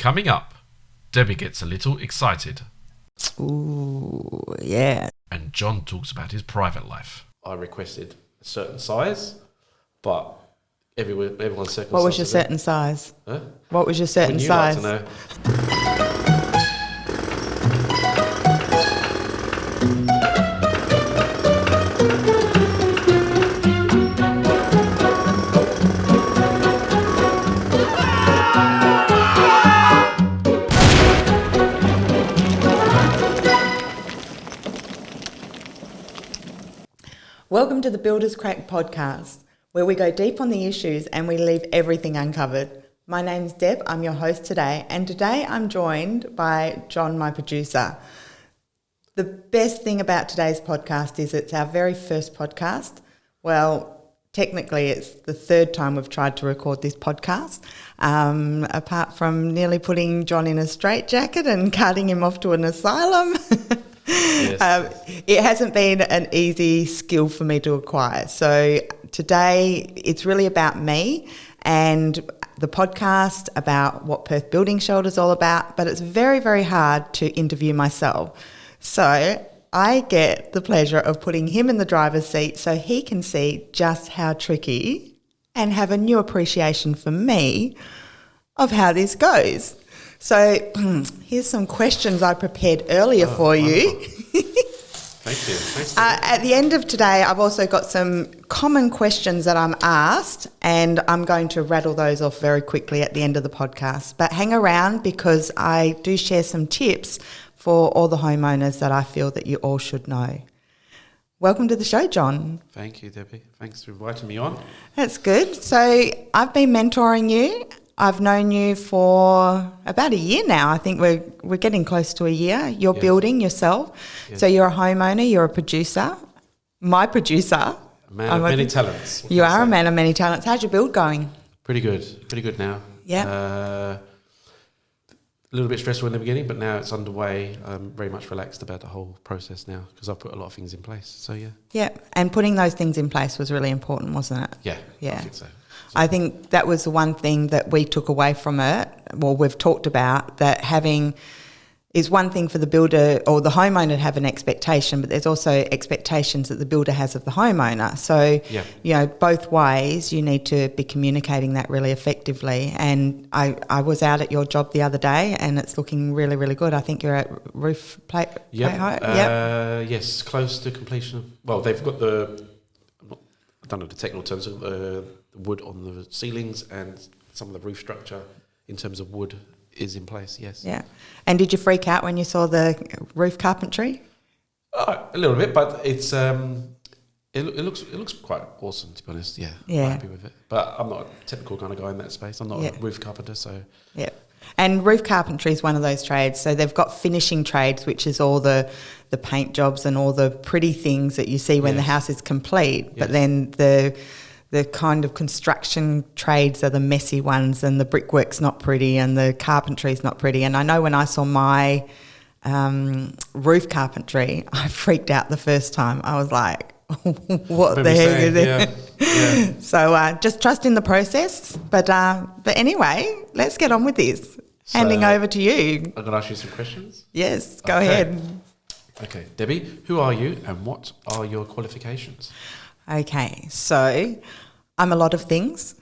Coming up, Debbie gets a little excited. Ooh, yeah. And John talks about his private life. I requested a certain size, but everyone's circumstances. What was your certain size? Huh? What was your certain size? Wouldn't you like to know? Welcome to the Builders Crack podcast, where we go deep on the issues and we leave everything uncovered. My name's Deb, I'm your host today, and today I'm joined by John, my producer. The best thing about today's podcast is it's our very first podcast. Well, technically it's the third time we've tried to record this podcast, apart from nearly putting John in a straitjacket and carting him off to an asylum. Yes. It hasn't been an easy skill for me to acquire. So today it's really about me and the podcast, about what Perth Building Shelter is all about, but it's very, very hard to interview myself. So I get the pleasure of putting him in the driver's seat so he can see just how tricky and have a new appreciation for me of how this goes. So here's some questions I prepared earlier for you. Thank you. Thanks. At the end of today, I've also got some common questions that I'm asked, and I'm going to rattle those off very quickly at the end of the podcast. But hang around because I do share some tips for all the homeowners that I feel that you all should know. Welcome to the show, John. Thank you, Debbie. Thanks for inviting me on. That's good. So I've been mentoring you. I've known you for about a year now. I think we're getting close to a year. You're building yourself. Yes. So you're a homeowner, you're a producer, my producer. A man of many talents. You are a man of many talents. How's your build going? Pretty good now. Yeah. A little bit stressful in the beginning, but now it's underway. I'm very much relaxed about the whole process now because I've put a lot of things in place. So, yeah. Yeah, and putting those things in place was really important, wasn't it? Yeah. I think so. I think that was the one thing that we took away from it, well, we've talked about, that having is one thing for the builder or the homeowner to have an expectation, but there's also expectations that the builder has of the homeowner. So, both ways you need to be communicating that really effectively. And I was out at your job the other day and it's looking really, really good. I think you're at roof plate height? Yes, close to completion. Well, they've got I don't know the technical terms of the wood on the ceilings and some of the roof structure in terms of wood is in place, yes. Yeah. And did you freak out when you saw the roof carpentry? A little bit, but it's it looks quite awesome, to be honest. Yeah. I'm happy with it. But I'm not a technical kind of guy in that space. I'm not a roof carpenter, so. Yeah. And roof carpentry is one of those trades. So they've got finishing trades, which is all the paint jobs and all the pretty things that you see when the house is complete. Yes. But then the kind of construction trades are the messy ones, and the brickwork's not pretty and the carpentry's not pretty. And I know when I saw my roof carpentry, I freaked out the first time. I was like, what the heck is it? Yeah. So just trust in the process. But anyway, let's get on with this. So, handing over to you. I'm going to ask you some questions. Yes, go ahead. Okay, Debbie, who are you and what are your qualifications? Okay, so I'm a lot of things.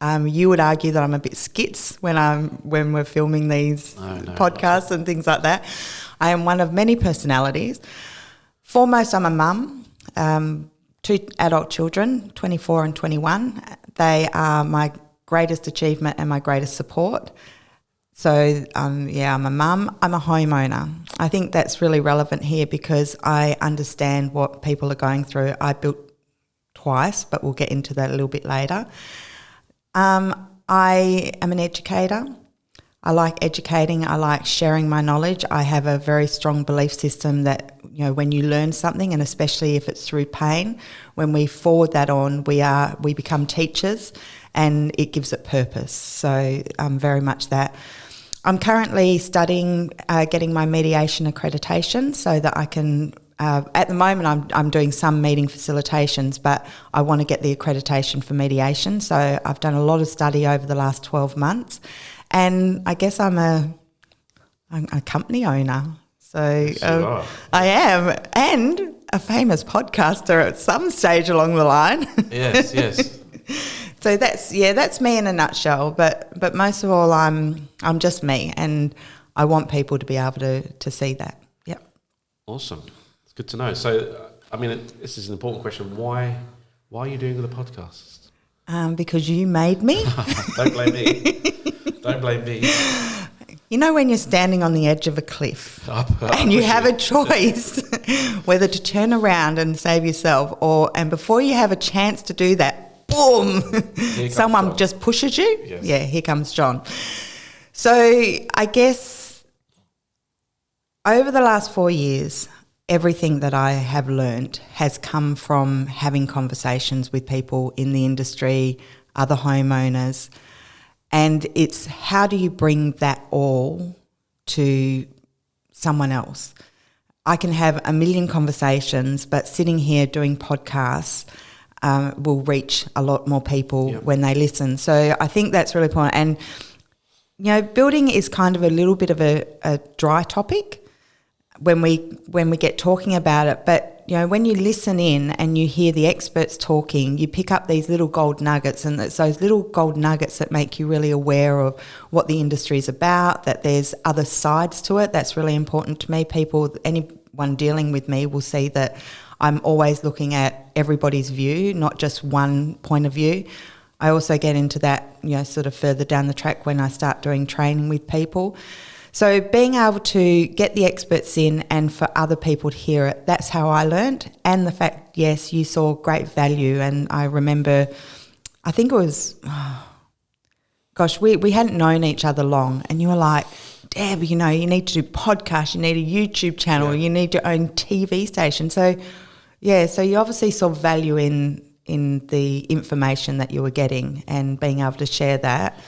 You would argue that I'm a bit skits when we're filming these podcasts and things like that. I am one of many personalities. Foremost, I'm a mum, 2 adult children, 24 and 21. They are my greatest achievement and my greatest support. So, I'm a mum, I'm a homeowner. I think that's really relevant here because I understand what people are going through. I built twice, but we'll get into that a little bit later. I am an educator. I like educating. I like sharing my knowledge. I have a very strong belief system that, when you learn something, and especially if it's through pain, when we forward that on, we become teachers and it gives it purpose. So I'm very much that. I'm currently studying getting my mediation accreditation so that I can, at the moment I'm doing some meeting facilitations, but I want to get the accreditation for mediation. So I've done a lot of study over the last 12 months And I guess I'm a company owner. So Yes, you are. I am, and a famous podcaster at some stage along the line. Yes, yes. So that's me in a nutshell. But most of all, I'm just me, and I want people to be able to see that. Yep. Awesome. It's good to know. So, I mean, this is an important question. Why are you doing the podcast? Because you made me. Don't blame me. Don't blame me. You know when you're standing on the edge of a cliff and you have a choice whether to turn around and save yourself and before you have a chance to do that, boom, someone John. just pushes you. Yes. Yeah, here comes John. So I guess over the last 4 years, everything that I have learnt has come from having conversations with people in the industry, other homeowners. And it's how do you bring that all to someone else? I can have a million conversations, but sitting here doing podcasts will reach a lot more people when they listen. So I think that's really important. And, you know, building is kind of a little bit of a dry topic when we get talking about it. But, you know, when you listen in and you hear the experts talking, you pick up these little gold nuggets, and it's those little gold nuggets that make you really aware of what the industry is about, that there's other sides to it. That's really important to me. Anyone dealing with me will see that I'm always looking at everybody's view, not just one point of view. I also get into that, you know, sort of further down the track when I start doing training with people. So being able to get the experts in and for other people to hear it, that's how I learnt. And the fact, yes, you saw great value. And I remember, I think it was, we hadn't known each other long, and you were like, Deb, you know, you need to do podcasts, you need a YouTube channel, you need your own TV station. So, yeah, so you obviously saw value in the information that you were getting, and being able to share that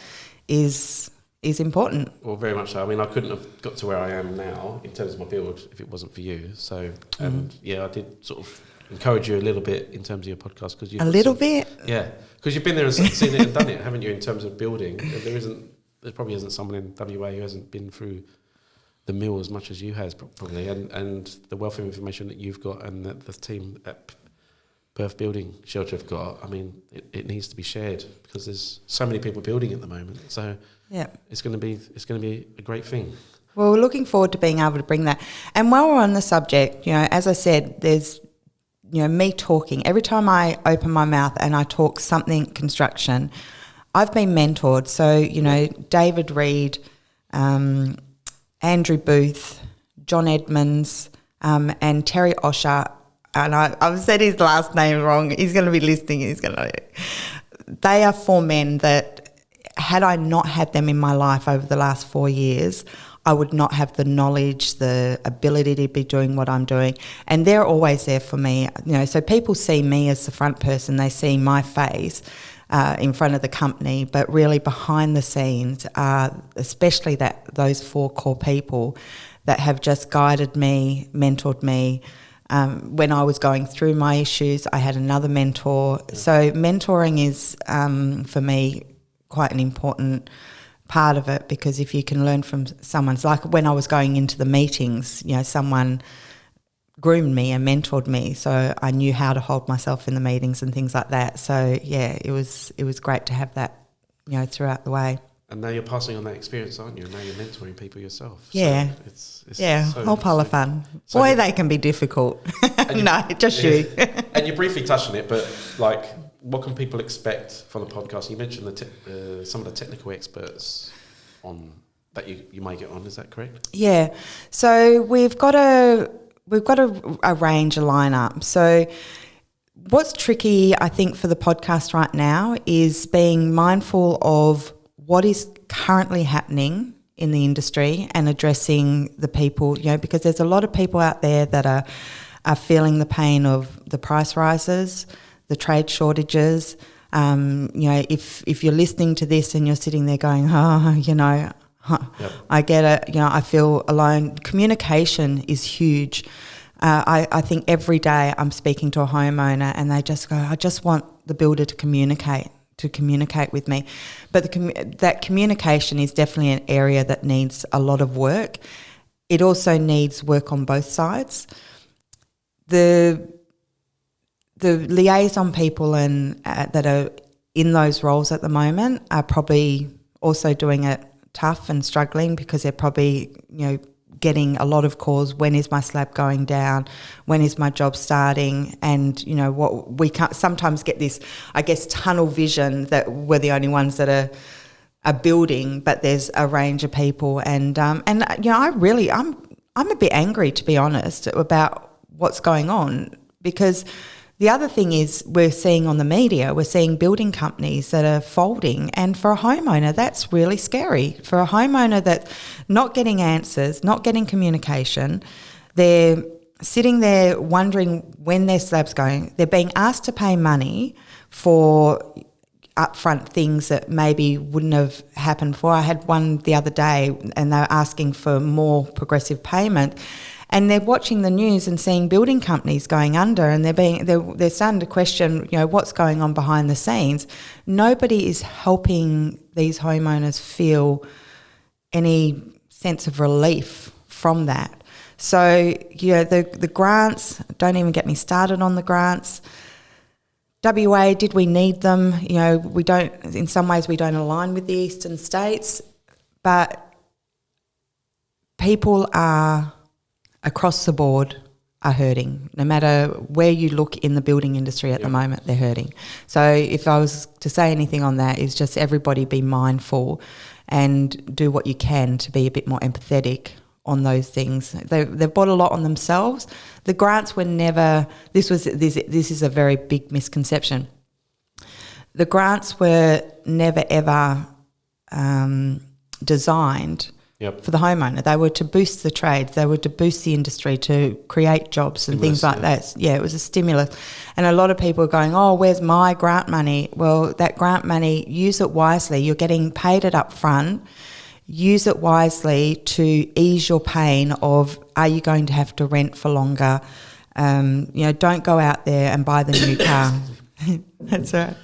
is important. Well, very much so. I mean, I couldn't have got to where I am now in terms of my build if it wasn't for you. So, and I did sort of encourage you a little bit in terms of your podcast because a little bit. Yeah, because you've been there and seen it and done it, haven't you? In terms of building, there probably isn't someone in WA who hasn't been through the mill as much as you has probably, and the wealth of information that you've got and that the team at Perth Building Shelter have got. I mean, it needs to be shared because there's so many people building at the moment. So. Yeah, it's going to be a great thing. Well, we're looking forward to being able to bring that. And while we're on the subject, you know, as I said, there's, you know, me talking. Every time I open my mouth and I talk something construction, I've been mentored. So, you know, David Reed, Andrew Booth, John Edmonds, and Terry Osher. And I've said his last name wrong. He's going to be listening. They are 4 men that, had I not had them in my life over the last 4 years, I would not have the knowledge, the ability to be doing what I'm doing. And they're always there for me. You know, so people see me as the front person. They see my face in front of the company, but really behind the scenes are especially those 4 core people that have just guided me, mentored me. When I was going through my issues, I had another mentor. So mentoring is, for me, quite an important part of it, because if you can learn from someone's, like when I was going into the meetings, you know, someone groomed me and mentored me, so I knew how to hold myself in the meetings and things like that. So yeah, it was great to have that, you know, throughout the way. And now you're passing on that experience, aren't you? And now you're mentoring people yourself. Yeah, so it's so whole pile of fun. Boy, they can be difficult. No, just you. And you briefly touched on it, but like, what can people expect from the podcast? You mentioned some of the technical experts on that you might get on. Is that correct? Yeah. So we've got to arrange a lineup. So what's tricky, I think, for the podcast right now is being mindful of what is currently happening in the industry and addressing the people, you know, because there's a lot of people out there that are feeling the pain of the price rises, the trade shortages. You know, if you're listening to this and you're sitting there going, you know, I get it, you know, I feel alone. Communication is huge. I think every day I'm speaking to a homeowner and they just go, I just want the builder to communicate to communicate with me. But that communication is definitely an area that needs a lot of work. It also needs work on both sides. The liaison people that are in those roles at the moment are probably also doing it tough and struggling, because they're probably, getting a lot of calls. When is my slab going down? When is my job starting? And, what we can't sometimes get this, I guess, tunnel vision that we're the only ones that are building, but there's a range of people. And I'm a bit angry, to be honest, about what's going on, because the other thing is we're seeing on the media, we're seeing building companies that are folding, and for a homeowner, that's really scary. For a homeowner that's not getting answers, not getting communication, they're sitting there wondering when their slab's going. They're being asked to pay money for upfront things that maybe wouldn't have happened for. I had one the other day, and they were asking for more progressive payment. And they're watching the news and seeing building companies going under, and they're starting to question, what's going on behind the scenes. Nobody is helping these homeowners feel any sense of relief from that. So, the grants, don't even get me started on the grants. WA, did we need them? We don't, in some ways we don't align with the eastern states, but people are across the board are hurting. No matter where you look in the building industry at the moment, they're hurting. So if I was to say anything on that, is just everybody be mindful and do what you can to be a bit more empathetic on those things. They've bought a lot on themselves. The grants were never, this is a very big misconception. The grants were never ever designed for the homeowner. They were to boost the trades. They were to boost the industry, to create jobs and things like that. Yeah, it was a stimulus. And a lot of people are going, oh, where's my grant money? Well, that grant money, use it wisely. You're getting paid it up front. Use it wisely to ease your pain of, are you going to have to rent for longer? Don't go out there and buy the new car. That's right.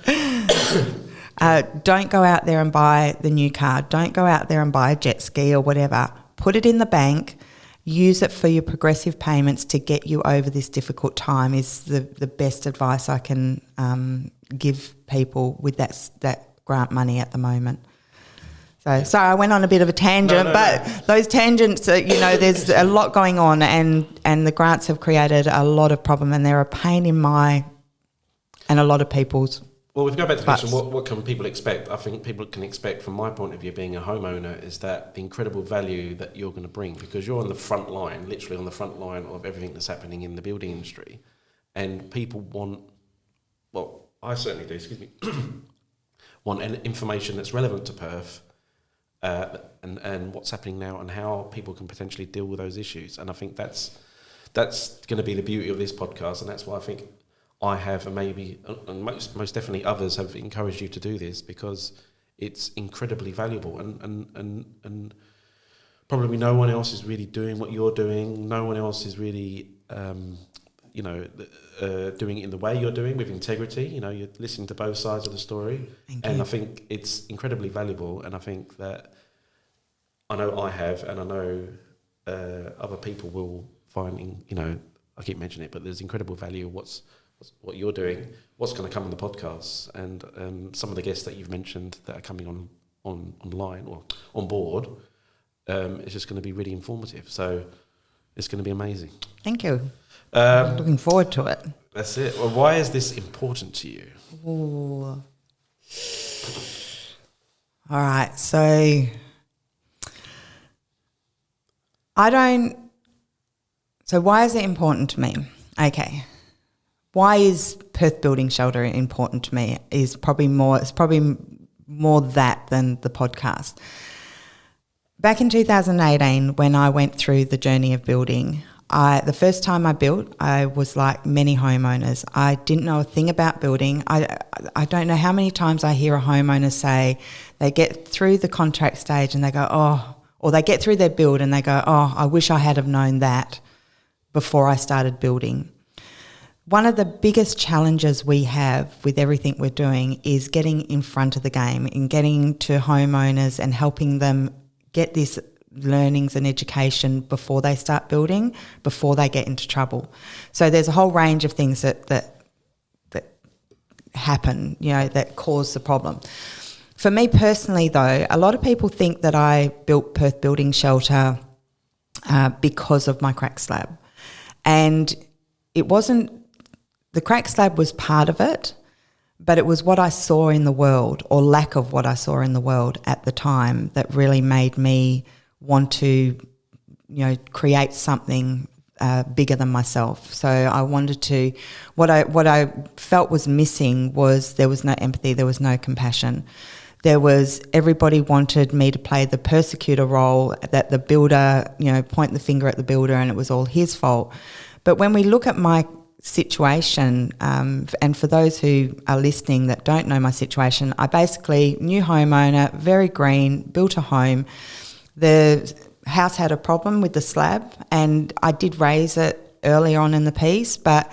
Don't go out there and buy the new car. Don't go out there and buy a jet ski or whatever. Put it in the bank. Use it for your progressive payments to get you over this difficult time is the best advice I can give people with that grant money at the moment. So sorry, I went on a bit of a tangent, but those tangents, there's a lot going on, and the grants have created a lot of problem, and they're a pain in and a lot of people's. Well, if we go back to the question, what can people expect? I think people can expect, from my point of view, being a homeowner, is that the incredible value that you're going to bring, because you're on the front line, literally on the front line of everything that's happening in the building industry. And people want, well, I certainly do, want information that's relevant to Perth and what's happening now and how people can potentially deal with those issues. And I think that's going to be the beauty of this podcast, and that's why I think I have, and maybe, and most definitely others have encouraged you to do this, because it's incredibly valuable, and probably no one else is really doing what you're doing. No one else is really, doing it in the way you're doing, with integrity. You're listening to both sides of the story, and I think it's incredibly valuable. And I think that I know I have, and I know other people will find. I keep mentioning it, but there's incredible value of what you're doing, what's going to come on the podcast, and some of the guests that you've mentioned that are coming online or on board. It's just going to be really informative. So it's going to be amazing. Thank you. I'm looking forward to it. That's it. Well, why is this important to you? Ooh. All right. So why is it important to me? Okay. Why is Perth Building Shelter important to me is probably more that than the podcast. Back in 2018, when I went through the journey of building, the first time I built, I was like many homeowners. I didn't know a thing about building. I don't know how many times I hear a homeowner say they get through the contract stage and they go, oh, or they get through their build and they go, oh, I wish I had have known that before I started building. one of the biggest challenges we have with everything we're doing is getting in front of the game and getting to homeowners and helping them get this learnings and education before they start building, before they get into trouble. So there's a whole range of things that happen, that cause the problem. For me personally, though, a lot of people think that I built Perth Building Shelter because of my crack slab. And it wasn't, the crack slab was part of it, but it was what I saw in the world, or lack of what I saw in the world at the time, that really made me want to, create something bigger than myself. So I wanted to, what I felt was missing was there was no empathy, there was no compassion. Everybody wanted me to play the persecutor role, that the builder, point the finger at the builder and it was all his fault. But when we look at my situation, and for those who are listening that don't know my situation, I basically, new homeowner, very green, built a home. The house had a problem with the slab and I did raise it earlier on in the piece, but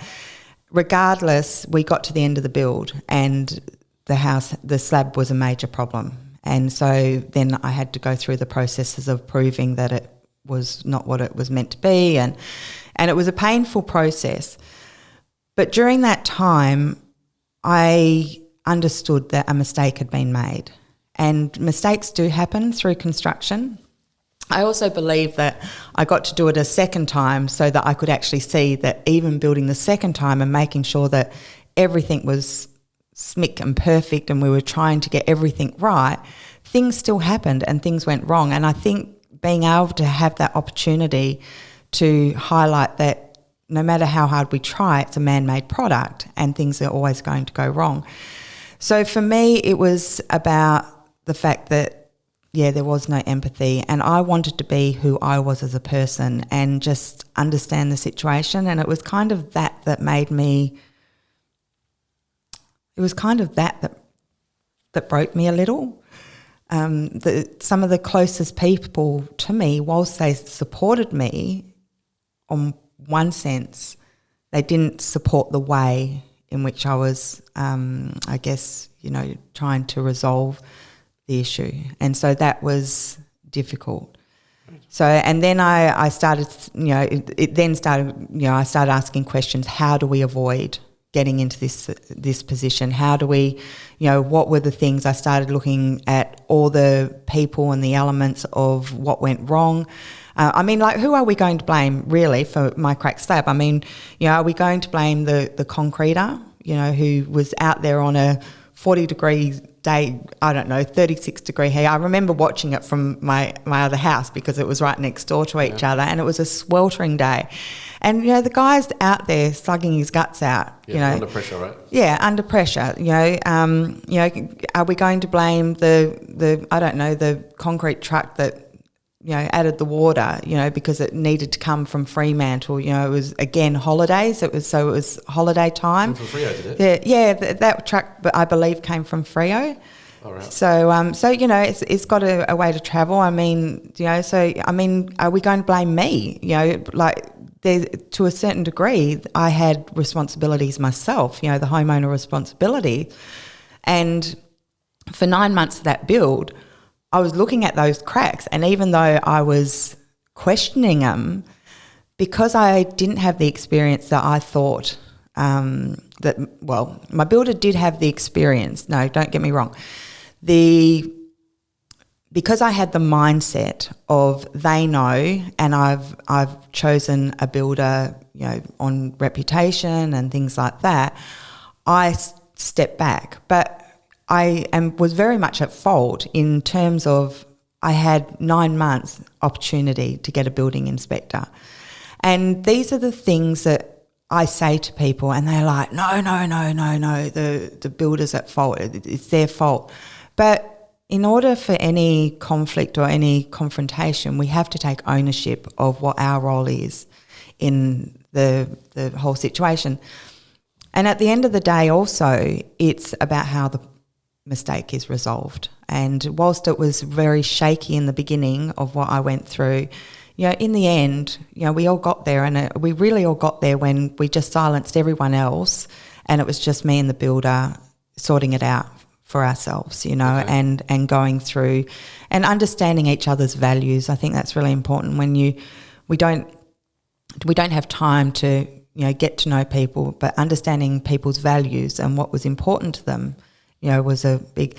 regardless, we got to the end of the build and the slab was a major problem. And so then I had to go through the processes of proving that it was not what it was meant to be, and it was a painful process. But during that time, I understood that a mistake had been made, and mistakes do happen through construction. I also believe that I got to do it a second time so that I could actually see that even building the second time and making sure that everything was smick and perfect and we were trying to get everything right, things still happened and things went wrong. And I think being able to have that opportunity to highlight that no matter how hard we try, it's a man-made product and things are always going to go wrong. So for me, it was about the fact that, there was no empathy, and I wanted to be who I was as a person and just understand the situation. And it was kind of that made me, it was kind of that broke me a little. Some of the closest people to me, whilst they supported me on one sense, they didn't support the way in which I was, trying to resolve the issue. And so that was difficult. So, and then I started, I started asking questions. How do we avoid getting into this position? How do we, what were the things? I started looking at all the people and the elements of what went wrong. Who are we going to blame really for my cracked slab? Are we going to blame the concreter, who was out there on a 40-degree day, 36-degree heat. I remember watching it from my other house because it was right next door to each other, and it was a sweltering day. And, the guy's out there slugging his guts out, under pressure, right? Yeah, under pressure. Are we going to blame the concrete truck that, added the water, because it needed to come from Fremantle. It was, again, holidays. It was holiday time. Came from Freo, did it? That truck, I believe, came from Freo. All right. So it's got a way to travel. Are we going to blame me? To a certain degree, I had responsibilities myself, the homeowner responsibility. And for 9 months of that build, I was looking at those cracks, and even though I was questioning them, because I didn't have the experience that I thought my builder did have the experience. No, don't get me wrong. Because I had the mindset of they know, and I've chosen a builder, on reputation and things like that, I stepped back. But I was very much at fault in terms of I had 9 months opportunity to get a building inspector. And these are the things that I say to people, and they're like, no, the builder's at fault, it's their fault. But in order for any conflict or any confrontation, we have to take ownership of what our role is in the whole situation. And at the end of the day also, it's about how the mistake is resolved. And whilst it was very shaky in the beginning of what I went through, in the end, we all got there, and we really all got there when we just silenced everyone else, and it was just me and the builder sorting it out for ourselves, and going through and understanding each other's values. I think that's really important when we don't have time to get to know people, but understanding people's values and what was important to them, was a big.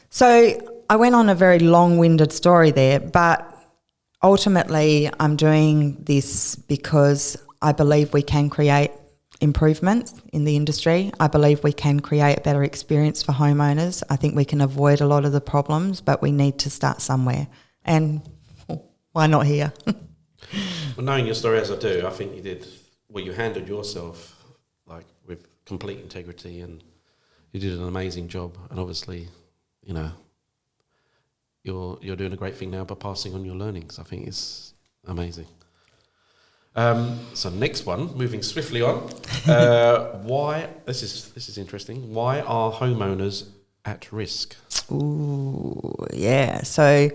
So I went on a very long-winded story there, but ultimately I'm doing this because I believe we can create improvements in the industry. I believe we can create a better experience for homeowners. I think we can avoid a lot of the problems, but we need to start somewhere. And why not here? Well, knowing your story as I do, I think you handled yourself with complete integrity, and you did an amazing job. And obviously, you're doing a great thing now by passing on your learnings. I think it's amazing. So next one, moving swiftly on. Why? This is interesting. Why are homeowners at risk? Ooh, yeah. So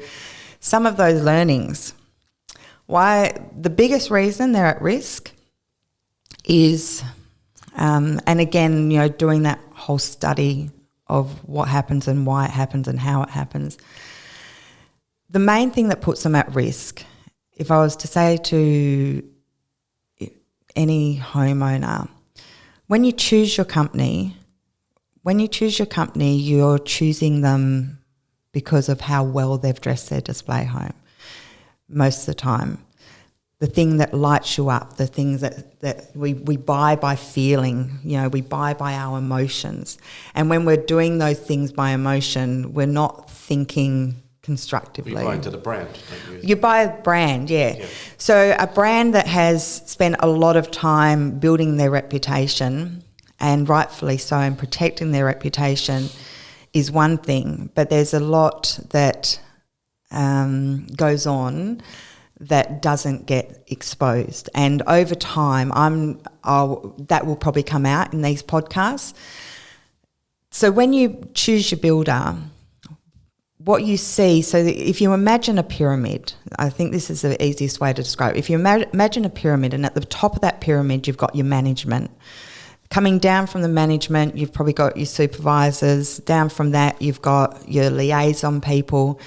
some of those learnings. Why the biggest reason they're at risk is, and again, doing that whole study of what happens and why it happens and how it happens. The main thing that puts them at risk, if I was to say to any homeowner, when you choose your company, you're choosing them because of how well they've dressed their display home. Most of the time, the thing that lights you up, the things that we buy by feeling, we buy by our emotions. And when we're doing those things by emotion, we're not thinking constructively. You buy into the brand, don't you? You buy a brand, yeah. So a brand that has spent a lot of time building their reputation, and rightfully so, and protecting their reputation is one thing, but there's a lot that goes on that doesn't get exposed. And over time, that will probably come out in these podcasts. So when you choose your builder, what you see, so if you imagine a pyramid, I think this is the easiest way to describe it. If you imagine a pyramid, and at the top of that pyramid, you've got your management. Coming down from the management, you've probably got your supervisors. Down from that, you've got your liaison people.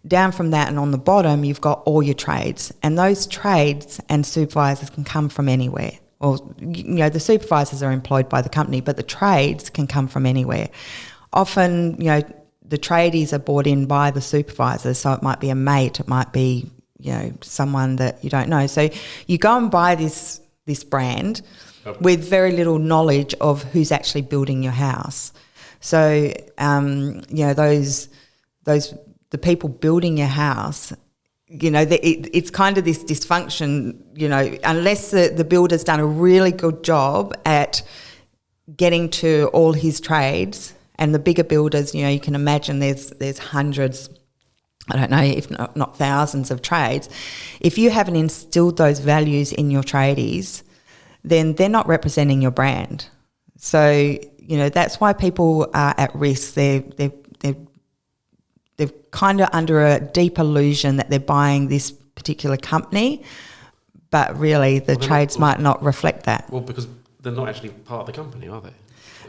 Down from that and on the bottom, you've got all your trades. And those trades and supervisors can come from anywhere. Or, the supervisors are employed by the company, but the trades can come from anywhere. Often, the tradies are brought in by the supervisors, so it might be a mate, it might be, someone that you don't know. So you go and buy this brand with very little knowledge of who's actually building your house. So, the people building your house, it's kind of this dysfunction, unless the builder's done a really good job at getting to all his trades. And the bigger builders, you can imagine there's hundreds, I don't know, if not thousands of trades. If you haven't instilled those values in your tradies, then they're not representing your brand. So, that's why people are at risk. They're kind of under a deep illusion that they're buying this particular company, but really the trades might not reflect that. Well, because they're not actually part of the company, are they?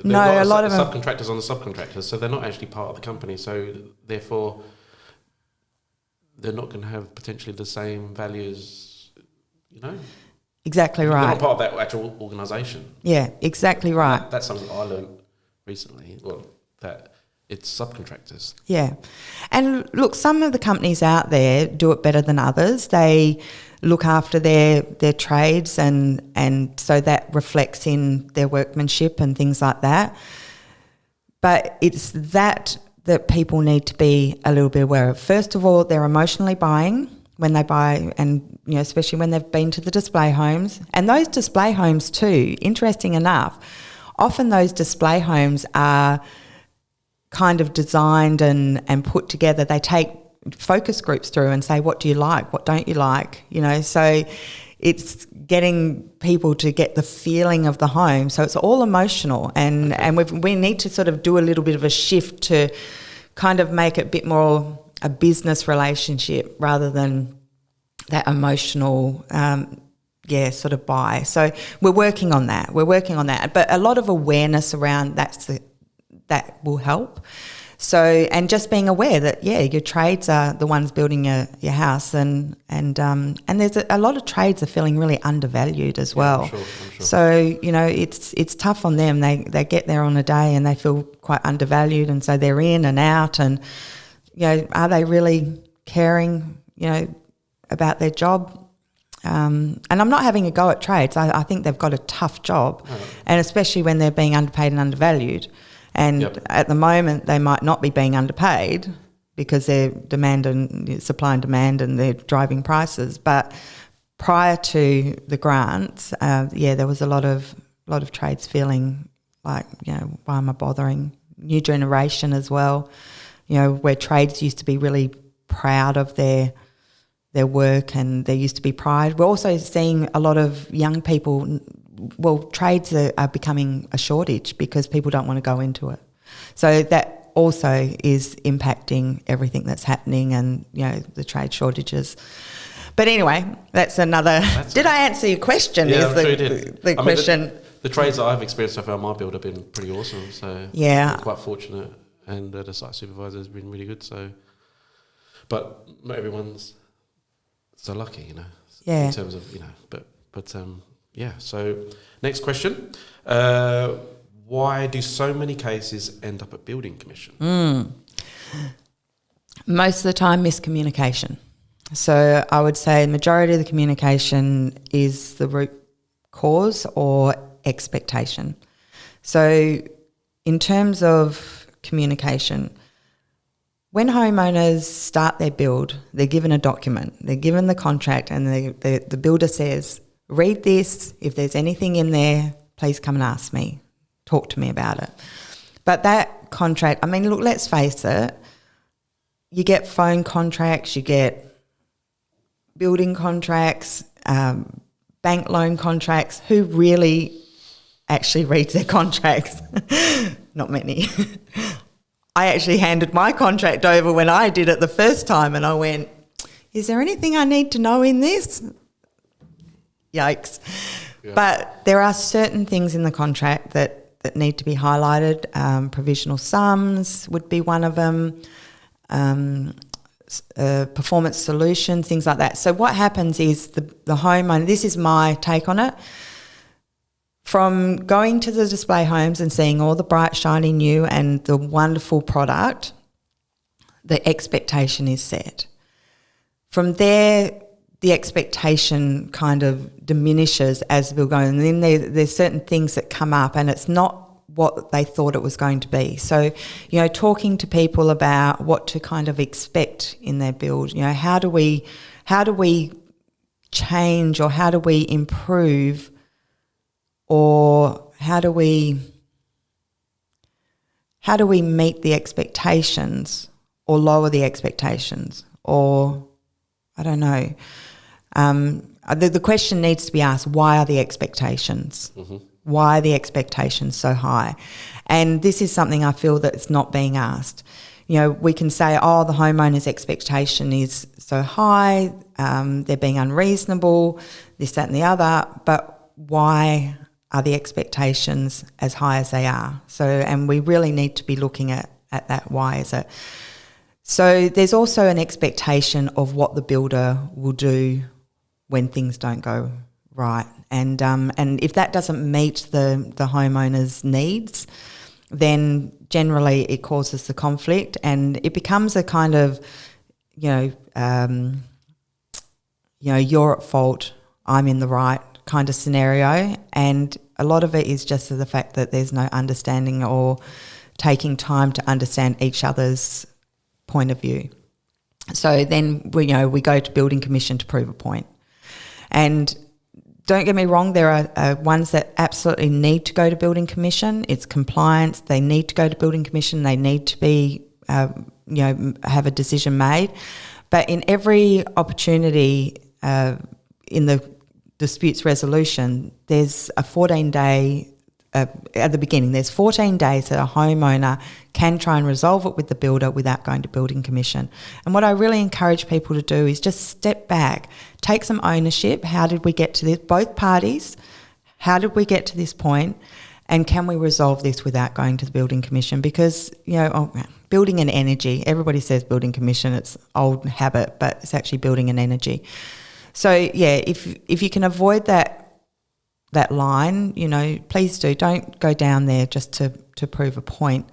No, a lot of them subcontractors on the subcontractors, so they're not actually part of the company. So therefore, they're not going to have potentially the same values. Exactly right. They're not part of that actual organisation. Yeah, exactly right. That's something I learned recently. Well, that it's subcontractors. Yeah, and look, some of the companies out there do it better than others. They look after their trades, and so that reflects in their workmanship and things like that. But it's that people need to be a little bit aware of. First of all, they're emotionally buying when they buy, and especially when they've been to the display homes. And those display homes too, interesting enough, often those display homes are kind of designed and put together. They take focus groups through and say, what do you like, what don't you like, so it's getting people to get the feeling of the home. So it's all emotional, and we need to sort of do a little bit of a shift to kind of make it a bit more a business relationship rather than that emotional, sort of buy. So we're working on that. But a lot of awareness around that will help. So, and just being aware that, your trades are the ones building your house, and there's a lot of trades are feeling really undervalued as well. I'm sure. So, it's tough on them. They get there on a day and they feel quite undervalued, and so they're in and out, and, are they really caring, about their job? And I'm not having a go at trades. I think they've got a tough job, and especially when they're being underpaid and undervalued. And at the moment, they might not be being underpaid because they're supply and demand, and they're driving prices. But prior to the grants, there was a lot of trades feeling like, why am I bothering? New generation as well, where trades used to be really proud of their work, and there used to be pride. We're also seeing a lot of young people. Well, trades are becoming a shortage because people don't want to go into it. So that also is impacting everything that's happening, and, the trade shortages. But anyway, that's another... Did I answer your question? Yeah, I'm sure you did. The question. The trades that I've experienced so far in my build have been pretty awesome. So I'm quite fortunate, and the site supervisor has been really good. So, but not everyone's so lucky, in terms of, So next question. Why do so many cases end up at building commission? Most of the time, miscommunication. So I would say the majority of the communication is the root cause or expectation. So in terms of communication, when homeowners start their build, they're given a document, they're given the contract, and the builder says, read this. If there's anything in there, please come and ask me. Talk to me about it. But that contract, look, let's face it, you get phone contracts, you get building contracts, bank loan contracts. Who really actually reads their contracts? Not many. I actually handed my contract over when I did it the first time, and I went, is there anything I need to know in this? Yikes. Yeah. But there are certain things in the contract that need to be highlighted. Provisional sums would be one of them, performance solution, things like that. So what happens is the homeowner, this is my take on it, from going to the display homes and seeing all the bright, shiny new and the wonderful product, the expectation is set. From there, the expectation kind of diminishes as we're going. And then there's certain things that come up, and it's not what they thought it was going to be. So, talking to people about what to kind of expect in their build, how do we change, or how do we improve, or how do we meet the expectations or lower the expectations, or I don't know. The question needs to be asked, why are the expectations? Mm-hmm. Why are the expectations so high? And this is something I feel that it's not being asked. We can say, the homeowner's expectation is so high, they're being unreasonable, this, that and the other, but why are the expectations as high as they are? So, and we really need to be looking at that, why is it? So there's also an expectation of what the builder will do when things don't go right. And if that doesn't meet the homeowner's needs, then generally it causes the conflict, and it becomes a kind of, you're at fault, I'm in the right kind of scenario. And a lot of it is just the fact that there's no understanding or taking time to understand each other's point of view. So then we go to building commission to prove a point. And don't get me wrong, there are ones that absolutely need to go to building commission. It's compliance. They need to go to building commission. They need to be, have a decision made. But in every opportunity in the disputes resolution, there's a 14-day at the beginning, there's 14 days that a homeowner can try and resolve it with the builder without going to building commission. And what I really encourage people to do is just step back, take some ownership. How did we get to this? Both parties, how did we get to this point? And can we resolve this without going to the building commission? Because, building and energy, everybody says building commission, it's old habit, but it's actually building and energy. So, if you can avoid that line, please do. Don't go down there just to prove a point,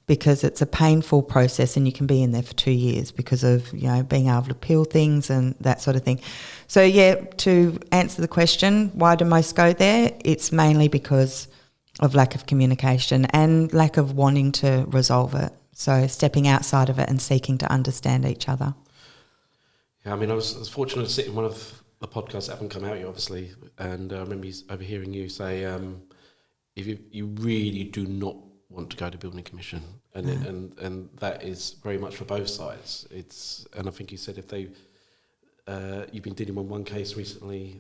because it's a painful process and you can be in there for 2 years because of, being able to appeal things and that sort of thing. So, to answer the question, why do most go there? It's mainly because of lack of communication and lack of wanting to resolve it. So stepping outside of it and seeking to understand each other. Yeah, I mean, I was fortunate to sit in one of the podcasts that haven't come out yet, obviously, and I remember overhearing you say, if you really do not want to go to building commission, and that is very much for both sides. And I think you said if they, you've been dealing with one case recently,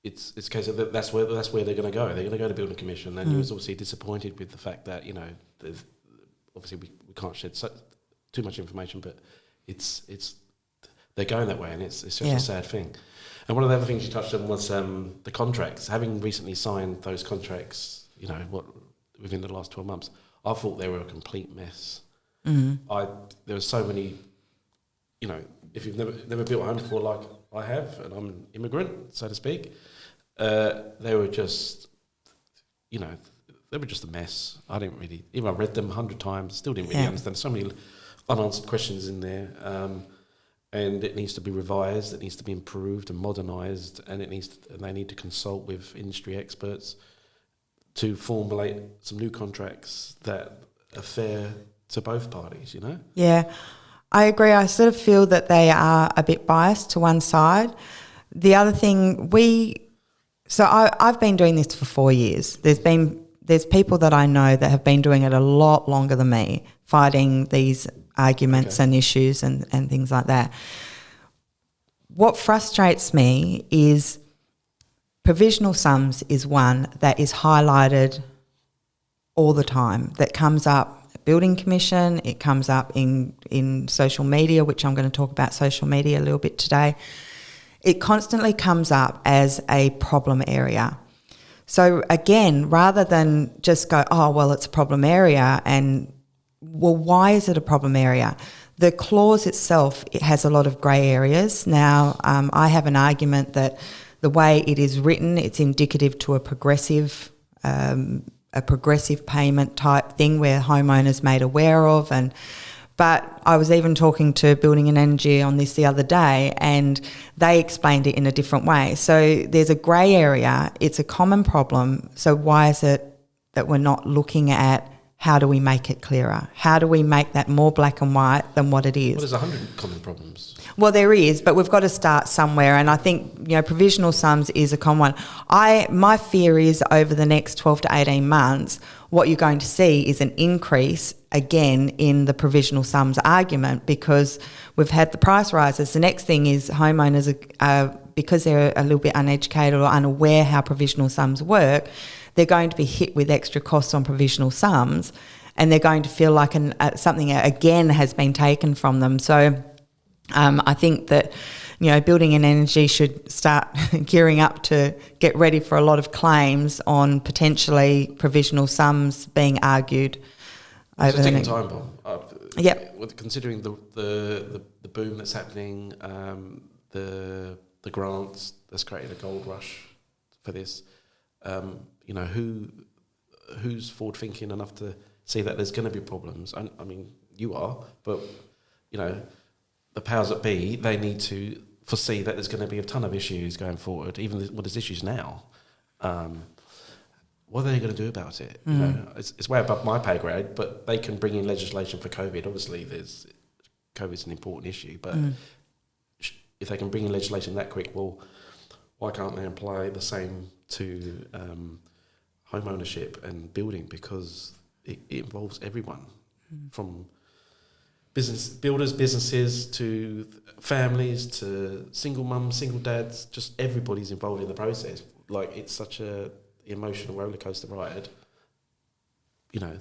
it's a case of that's where they're going to go. They're going to go to building commission, and you was obviously disappointed with the fact that obviously we can't shed too much information, but it's they're going that way, and it's just a sad thing. And one of the other things you touched on was the contracts. Having recently signed those contracts, within the last 12 months, I thought they were a complete mess. Mm-hmm. There were so many, if you've never built a home before like I have, and I'm an immigrant, so to speak, they were just, a mess. I didn't really, even I read them 100 times, still didn't really understand. So many unanswered questions in there, and it needs to be revised, it needs to be improved and modernised, and they need to consult with industry experts to formulate some new contracts that are fair to both parties, Yeah, I agree. I sort of feel that they are a bit biased to one side. The other thing, I've been doing this for 4 years. There's people that I know that have been doing it a lot longer than me, fighting these arguments and issues and things like that. What frustrates me is provisional sums is one that is highlighted all the time, that comes up building commission, it comes up in social media, which I'm going to talk about social media a little bit today. It constantly comes up as a problem area. So again, rather than just go, it's a problem area, and why is it a problem area? The clause itself, it has a lot of grey areas. Now, I have an argument that the way it is written, it's indicative to a progressive payment type thing where homeowners made aware of. But I was even talking to Building and Energy on this the other day, and they explained it in a different way. So there's a grey area. It's a common problem. So why is it that we're not looking at how do we make it clearer? How do we make that more black and white than what it is? Well, there's 100 common problems. Well, there is, but we've got to start somewhere, and I think provisional sums is a common one. My fear is over the next 12 to 18 months, what you're going to see is an increase again in the provisional sums argument, because we've had the price rises. The next thing is homeowners are because they're a little bit uneducated or unaware how provisional sums work, they're going to be hit with extra costs on provisional sums, and they're going to feel like something again has been taken from them. So I think that Building and Energy should start gearing up to get ready for a lot of claims on potentially provisional sums being argued over the next time bomb. Considering the boom that's happening, the grants that's created a gold rush for this. Who's forward thinking enough to see that there's going to be problems? I mean, you are, but the powers that be, they need to foresee that there's going to be a ton of issues going forward. Even there's issues now. What are they going to do about it? It's way above my pay grade, but they can bring in legislation for COVID. Obviously, COVID's an important issue, but if they can bring in legislation that quick, well, why can't they apply the same to home ownership and building? Because it involves everyone, from builders, businesses, to families, to single mums, single dads. Just everybody's involved in the process. like it's such a emotional roller coaster ride. You know,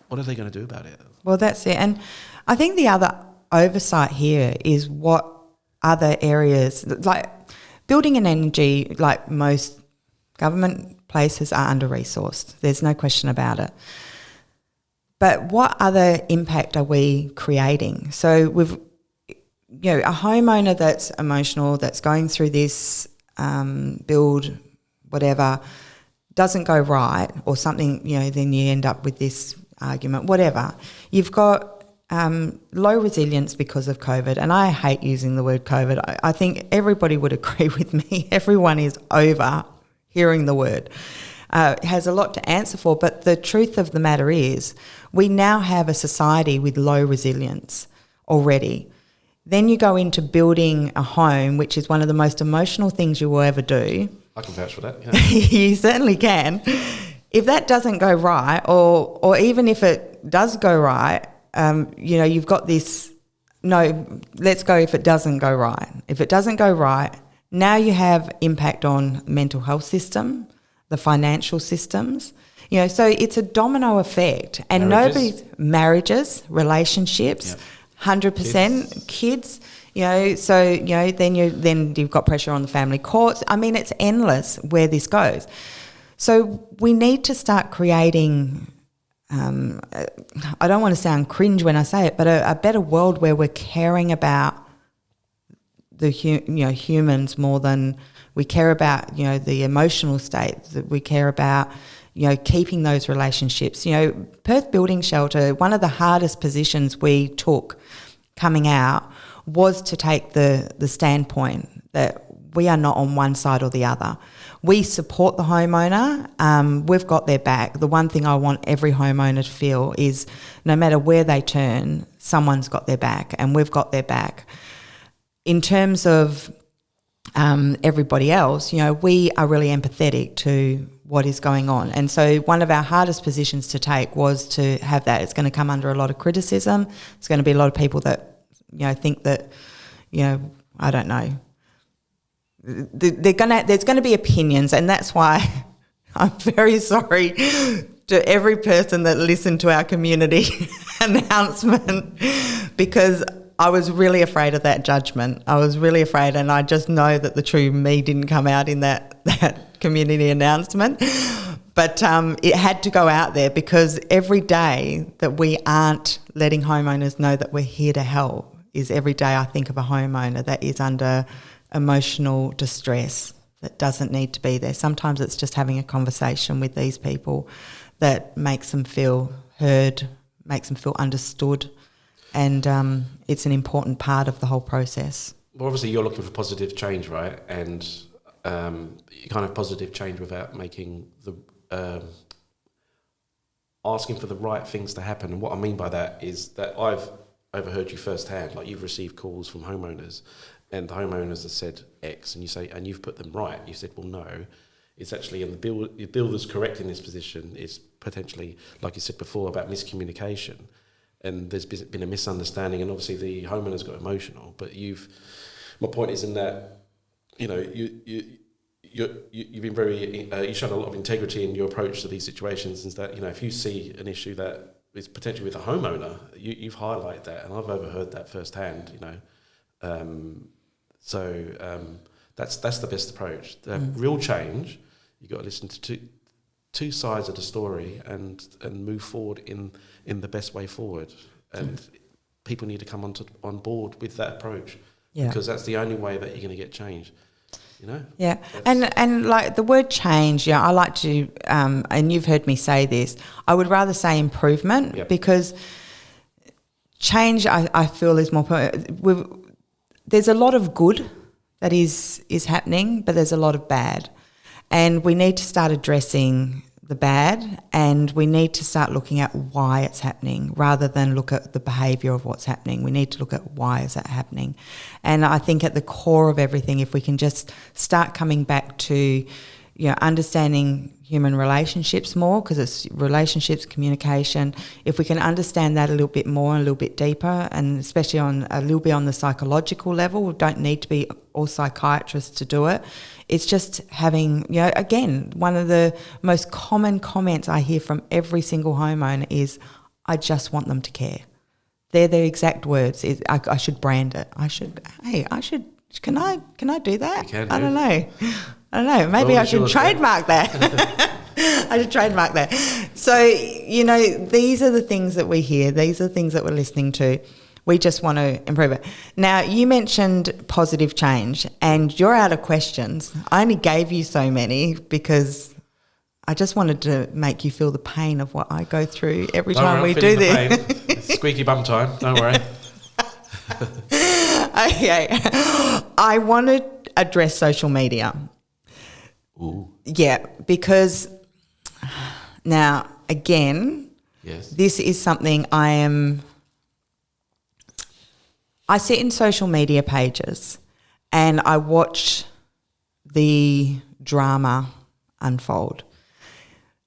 what are they going to do about it? Well, that's it. And I think the other oversight here is what other areas, like building and energy, like most government places are under-resourced. There's no question about it. But what other impact are we creating? So we've, a homeowner that's emotional, that's going through this build, whatever, doesn't go right or something, then you end up with this argument, whatever. You've got low resilience because of COVID, and I hate using the word COVID. I think everybody would agree with me. Everyone is over hearing the word. It has a lot to answer for, but the truth of the matter is we now have a society with low resilience already. Then you go into building a home, which is one of the most emotional things you will ever do. I can vouch for that. Yeah. You certainly can. If that doesn't go right, or even if it does go right, you've got this, no, let's go if it doesn't go right. If it doesn't go right, now you have impact on mental health system, the financial systems, so it's a domino effect. And marriages, relationships, 100%, kids, then you've got pressure on the family courts. I mean, it's endless where this goes. So we need to start creating, I don't want to sound cringe when I say it, but a better world where we're caring about the humans more than we care about the emotional state, that we care about keeping those relationships. Perth Building Shelter, one of the hardest positions we took coming out was to take the standpoint that we are not on one side or the other. We support the homeowner. We've got their back. The one thing I want every homeowner to feel is no matter where they turn, someone's got their back, and we've got their back. In terms of everybody else, we are really empathetic to what is going on. And so one of our hardest positions to take was to have that. It's going to come under a lot of criticism. It's going to be a lot of people that, think that, I don't know. There's going to be opinions, and that's why I'm very sorry to every person that listened to our community announcement, because I was really afraid of that judgment. I was really afraid, and I just know that the true me didn't come out in that community announcement. But it had to go out there, because every day that we aren't letting homeowners know that we're here to help is every day I think of a homeowner that is under emotional distress that doesn't need to be there. Sometimes it's just having a conversation with these people that makes them feel heard, makes them feel understood, and it's an important part of the whole process. Well, obviously you're looking for positive change, right? And you can't have positive change without making asking for the right things to happen. And what I mean by that is that I've overheard you firsthand, like you've received calls from homeowners, and the homeowners have said X, and you say, and you've put them right. You said, well, no, it's actually, and the builder's correct in this position. It's potentially, like you said before, about miscommunication, and there's been a misunderstanding, and obviously the homeowners got emotional. But my point is in that, you've been very, you've shown a lot of integrity in your approach to these situations. Is that, if you see an issue that is potentially with a homeowner, you've highlighted that, and I've overheard that firsthand. That's the best approach. To have real change, you've got to listen to two sides of the story and move forward in the best way forward. And people need to come on board with that approach, because that's the only way that you're going to get change. Yeah, and like the word change, I like to, and you've heard me say this, I would rather say improvement, because change I feel is more, there's a lot of good that is happening, but there's a lot of bad, and we need to start addressing the bad, and we need to start looking at why it's happening rather than look at the behaviour of what's happening. We need to look at why is that happening. And I think at the core of everything, if we can just start coming back to, understanding human relationships more, because it's relationships, communication. If we can understand that a little bit more, a little bit deeper, and especially on a little bit on the psychological level, we don't need to be all psychiatrists to do it. It's just having, again, one of the most common comments I hear from every single homeowner is, I just want them to care. They're the exact words. I should brand it. Can I do that? You can, I don't know. Maybe I should trademark that. I should trademark that. So, these are the things that we hear. These are the things that we're listening to. We just want to improve it. Now, you mentioned positive change, and you're out of questions. I only gave you so many because I just wanted to make you feel the pain of what I go through every time we do this. It's squeaky bum time, don't worry. Okay. I want to address social media. Ooh. Yeah, because now, again, yes, this is something I sit in social media pages and I watch the drama unfold.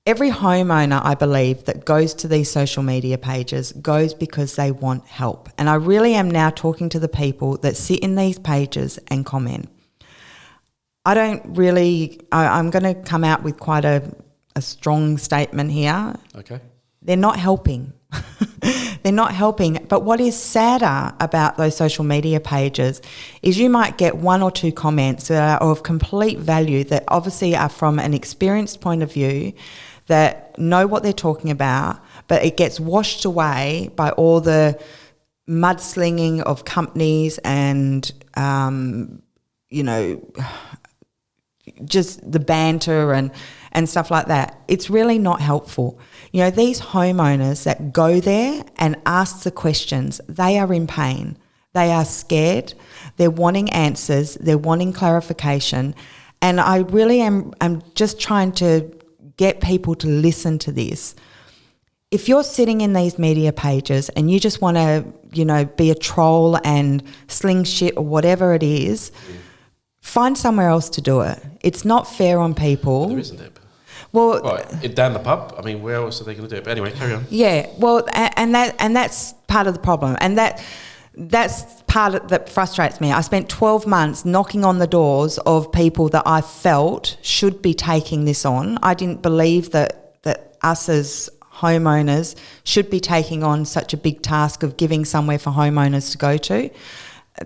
Every homeowner, I believe, that goes to these social media pages goes because they want help. And I really am now talking to the people that sit in these pages and comment. I'm going to come out with quite a strong statement here. Okay. They're not helping. They're not helping. But what is sadder about those social media pages is you might get one or two comments that are of complete value, that obviously are from an experienced point of view, that know what they're talking about, but it gets washed away by all the mudslinging of companies and, just the banter and stuff like that. It's really not helpful. These homeowners that go there and ask the questions, they are in pain. They are scared. They're wanting answers. They're wanting clarification. And I really am just trying to get people to listen to this. If you're sitting in these media pages and you just want to, be a troll and sling shit or whatever it is, find somewhere else to do it. It's not fair on people. There isn't it? Well, down the pub. I mean, where else are they going to do it? But anyway, carry on. Yeah. Well, and that's part of the problem, and that's part that frustrates me. I spent 12 months knocking on the doors of people that I felt should be taking this on. I didn't believe that us as homeowners should be taking on such a big task of giving somewhere for homeowners to go to.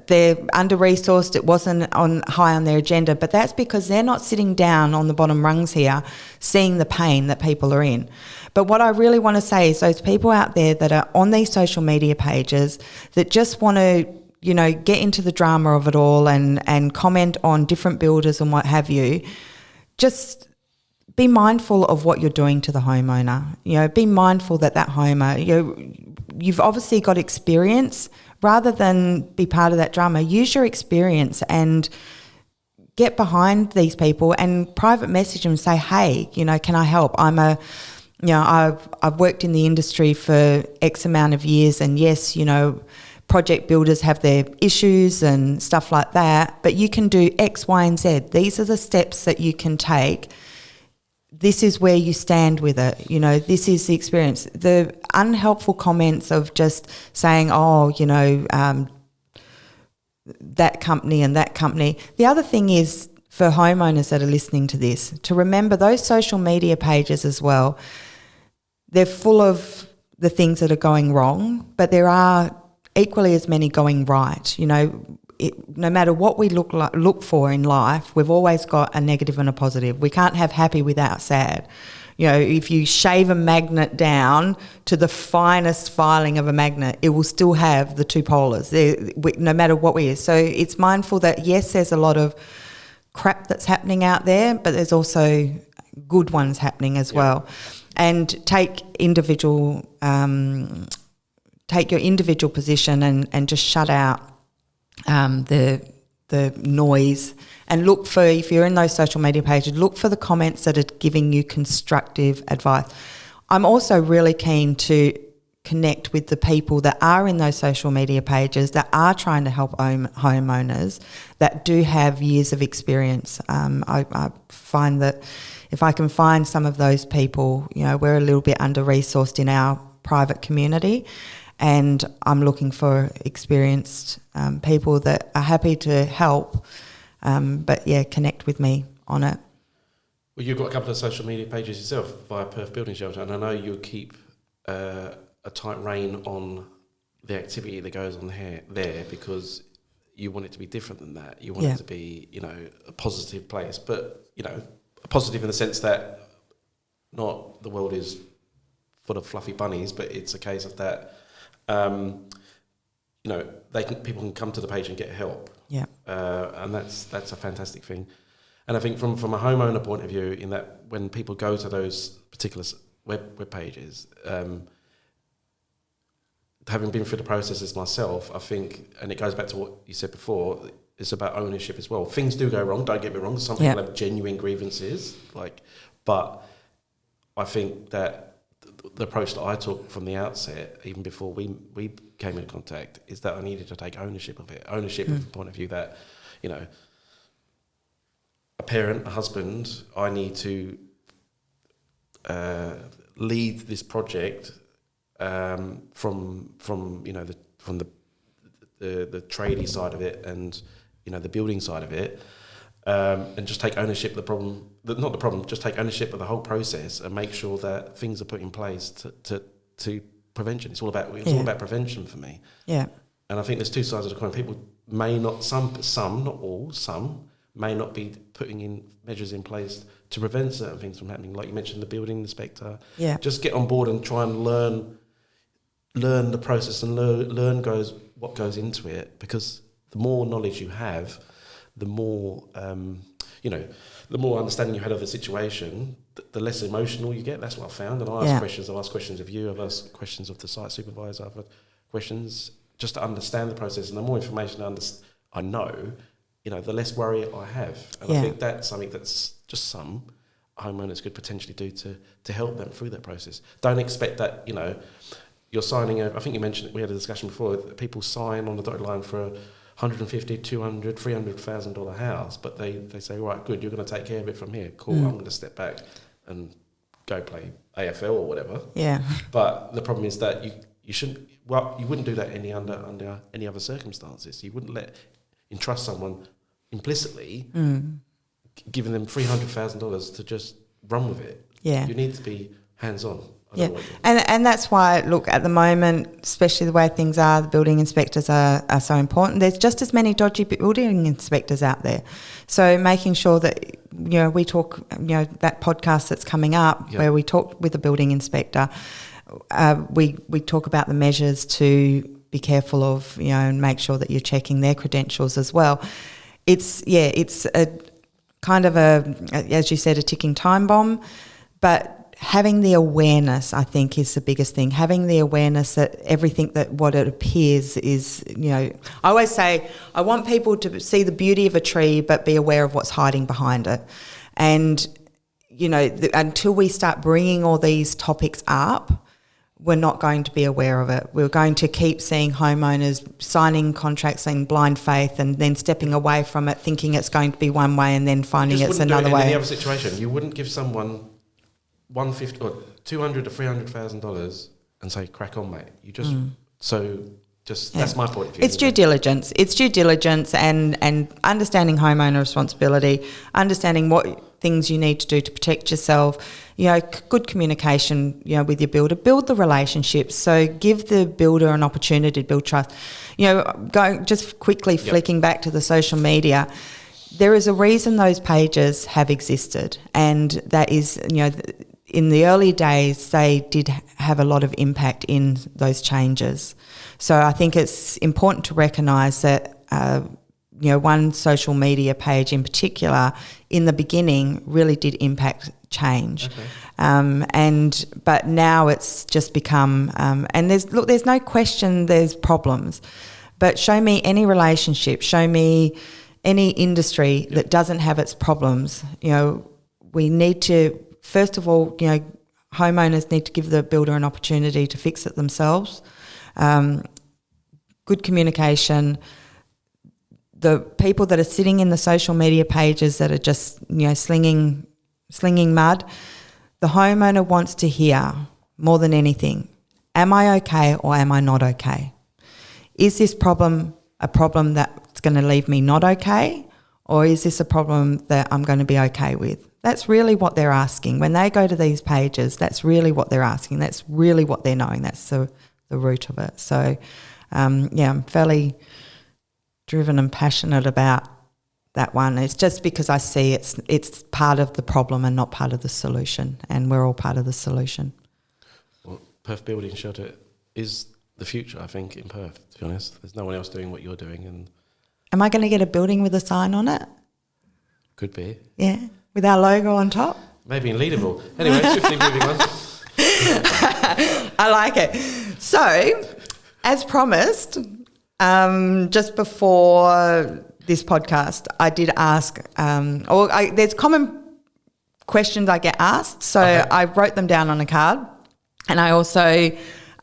They're under-resourced. It wasn't high on their agenda, but that's because they're not sitting down on the bottom rungs here seeing the pain that people are in. But what I really want to say is those people out there that are on these social media pages that just want to, get into the drama of it all and comment on different builders and what have you, just be mindful of what you're doing to the homeowner. Be mindful that homeowner, you've obviously got experience. Rather than be part of that drama, use your experience and get behind these people and private message them and say, hey, can I help? I've worked in the industry for X amount of years, and yes, project builders have their issues and stuff like that, but you can do X, Y, and Z. These are the steps that you can take. This is where you stand with it. This is the experience. The unhelpful comments of just saying, that company and that company. The other thing is, for homeowners that are listening to this, to remember those social media pages as well, they're full of the things that are going wrong, but there are equally as many going right. No matter what we look for in life, we've always got a negative and a positive. We can't have happy without sad. If you shave a magnet down to the finest filing of a magnet, it will still have the two polars, no matter what we are. So it's mindful that, yes, there's a lot of crap that's happening out there, but there's also good ones happening as well. And take your individual position and just shut out the noise, and look for, if you're in those social media pages, look for the comments that are giving you constructive advice. I'm also really keen to connect with the people that are in those social media pages that are trying to help homeowners that do have years of experience. I find that if I can find some of those people, we're a little bit under-resourced in our private community, and I'm looking for experienced people that are happy to help, but connect with me on it. Well, you've got a couple of social media pages yourself via Perth Building Shelter, and I know you'll keep a tight rein on the activity that goes on there because you want it to be different than that. You want it to be, a positive place, but, a positive in the sense that not the world is full of fluffy bunnies, but it's a case of that, people can come to the page and get help. Yeah. And that's a fantastic thing. And I think from a homeowner point of view, in that when people go to those particular web pages, having been through the processes myself, I think, and it goes back to what you said before, it's about ownership as well. Things do go wrong, don't get me wrong. Some people have genuine grievances, but I think that the approach that I took from the outset, even before we came into contact, is that I needed to take ownership of it. Ownership from the point of view that, a parent, a husband, I need to lead this project from the tradie side of it and the building side of it, and just take ownership of just take ownership of the whole process and make sure that things are put in place to prevention. It's all about prevention for me. Yeah. And I think there's two sides of the coin. People may not, some not all, some may not be putting in measures in place to prevent certain things from happening. Like you mentioned, the building inspector. Yeah. Just get on board and try and learn the process and learn what goes into it, because the more knowledge you have, the more the more understanding you had of the situation, the less emotional you get. That's what I found. And I ask questions. I've asked questions of you. I've asked questions of the site supervisor. I've had questions just to understand the process. And the more information I know, the less worry I have. And I think that's something that's just some homeowners could potentially do to help them through that process. Don't expect that, you're signing I think you mentioned, we had a discussion before, people sign on the dotted line for a $150,000, $200,000, $300,000 house, but they say, right, good, you're going to take care of it from here. Cool, I'm going to step back and go play AFL or whatever. Yeah. But the problem is that you shouldn't. Well, you wouldn't do that under any other circumstances. You wouldn't entrust someone implicitly, giving them $300,000 to just run with it. Yeah. You need to be hands-on. Yeah, and that's why, look, at the moment, especially the way things are, the building inspectors are so important. There's just as many dodgy building inspectors out there. So making sure that, we talk, that podcast that's coming up where we talk with the building inspector, we talk about the measures to be careful of, and make sure that you're checking their credentials as well. It's a kind of as you said, a ticking time bomb, but having the awareness, I think, is the biggest thing. Having the awareness that everything that what it appears is, I always say I want people to see the beauty of a tree but be aware of what's hiding behind it. And, until we start bringing all these topics up, we're not going to be aware of it. We're going to keep seeing homeowners signing contracts in blind faith and then stepping away from it, thinking it's going to be one way and then finding it's another way. In any other situation, you wouldn't give someone $150 or $200,000 to $300,000 and say, crack on, mate. You just that's my point of view. It's due diligence. It's due diligence and understanding homeowner responsibility, understanding what things you need to do to protect yourself. Good communication, with your builder. Build the relationships. So give the builder an opportunity to build trust. Going just quickly flicking back to the social media. There is a reason those pages have existed, and that is, in the early days, they did have a lot of impact in those changes. So I think it's important to recognise that, one social media page in particular, in the beginning, really did impact change. Okay. But now it's just become, and there's no question there's problems, but show me any relationship, show me any industry that doesn't have its problems. We need to, first of all, homeowners need to give the builder an opportunity to fix it themselves. Good communication. The people that are sitting in the social media pages that are just, slinging mud, the homeowner wants to hear more than anything, am I okay or am I not okay? Is this problem a problem that's going to leave me not okay, or is this a problem that I'm going to be okay with? That's really what they're asking. When they go to these pages, that's really what they're asking. That's really what they're knowing. That's the root of it. So, I'm fairly driven and passionate about that one. It's just because I see it's part of the problem and not part of the solution, and we're all part of the solution. Well, Perth Building Shelter is the future, I think, in Perth, to be honest. There's no one else doing what you're doing. And am I going to get a building with a sign on it? Could be. Yeah, with our logo on top? Maybe in Leaderville. Anyway, swiftly moving on. I like it. So, as promised, just before this podcast, I did ask, there's common questions I get asked, so okay. I wrote them down on a card, and I also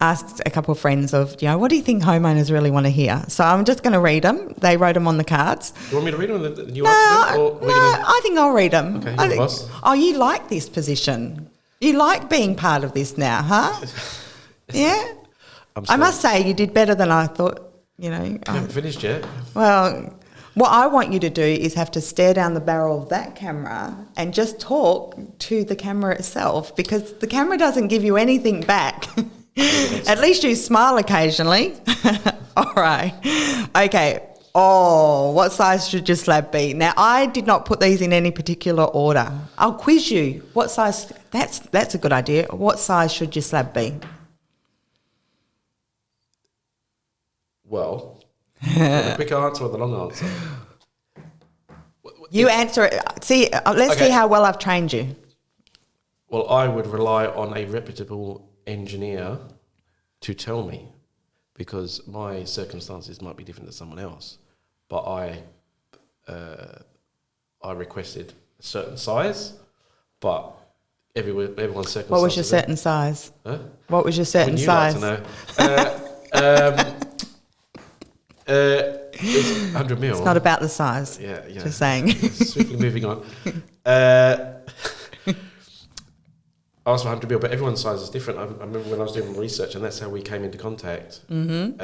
asked a couple of friends of, what do you think homeowners really want to hear? So I'm just going to read them. They wrote them on the cards. You want me to read them and you answer them? Or I think I'll read them. Okay, you're the boss. Oh, you like this position. You like being part of this now, huh? Yeah? I must say you did better than I thought, You haven't finished yet. Well, what I want you to do is have to stare down the barrel of that camera and just talk to the camera itself, because the camera doesn't give you anything back. At least you smile occasionally. All right. Okay. Oh, what size should your slab be? Now, I did not put these in any particular order. I'll quiz you. What size? That's a good idea. What size should your slab be? Well, the quick answer or the long answer? You answer it. See, let's see how well I've trained you. Well, I would rely on a reputable engineer to tell me, because my circumstances might be different to someone else. But I requested a certain size, but everyone's circumstances. What was your certain size? Huh? What was your certain size? Like to know. It's 100 mil. It's not about the size. Yeah. Just saying. Swiftly moving on. I asked for 100 mil, but everyone's size is different. I remember when I was doing research, and that's how we came into contact. Mm-hmm.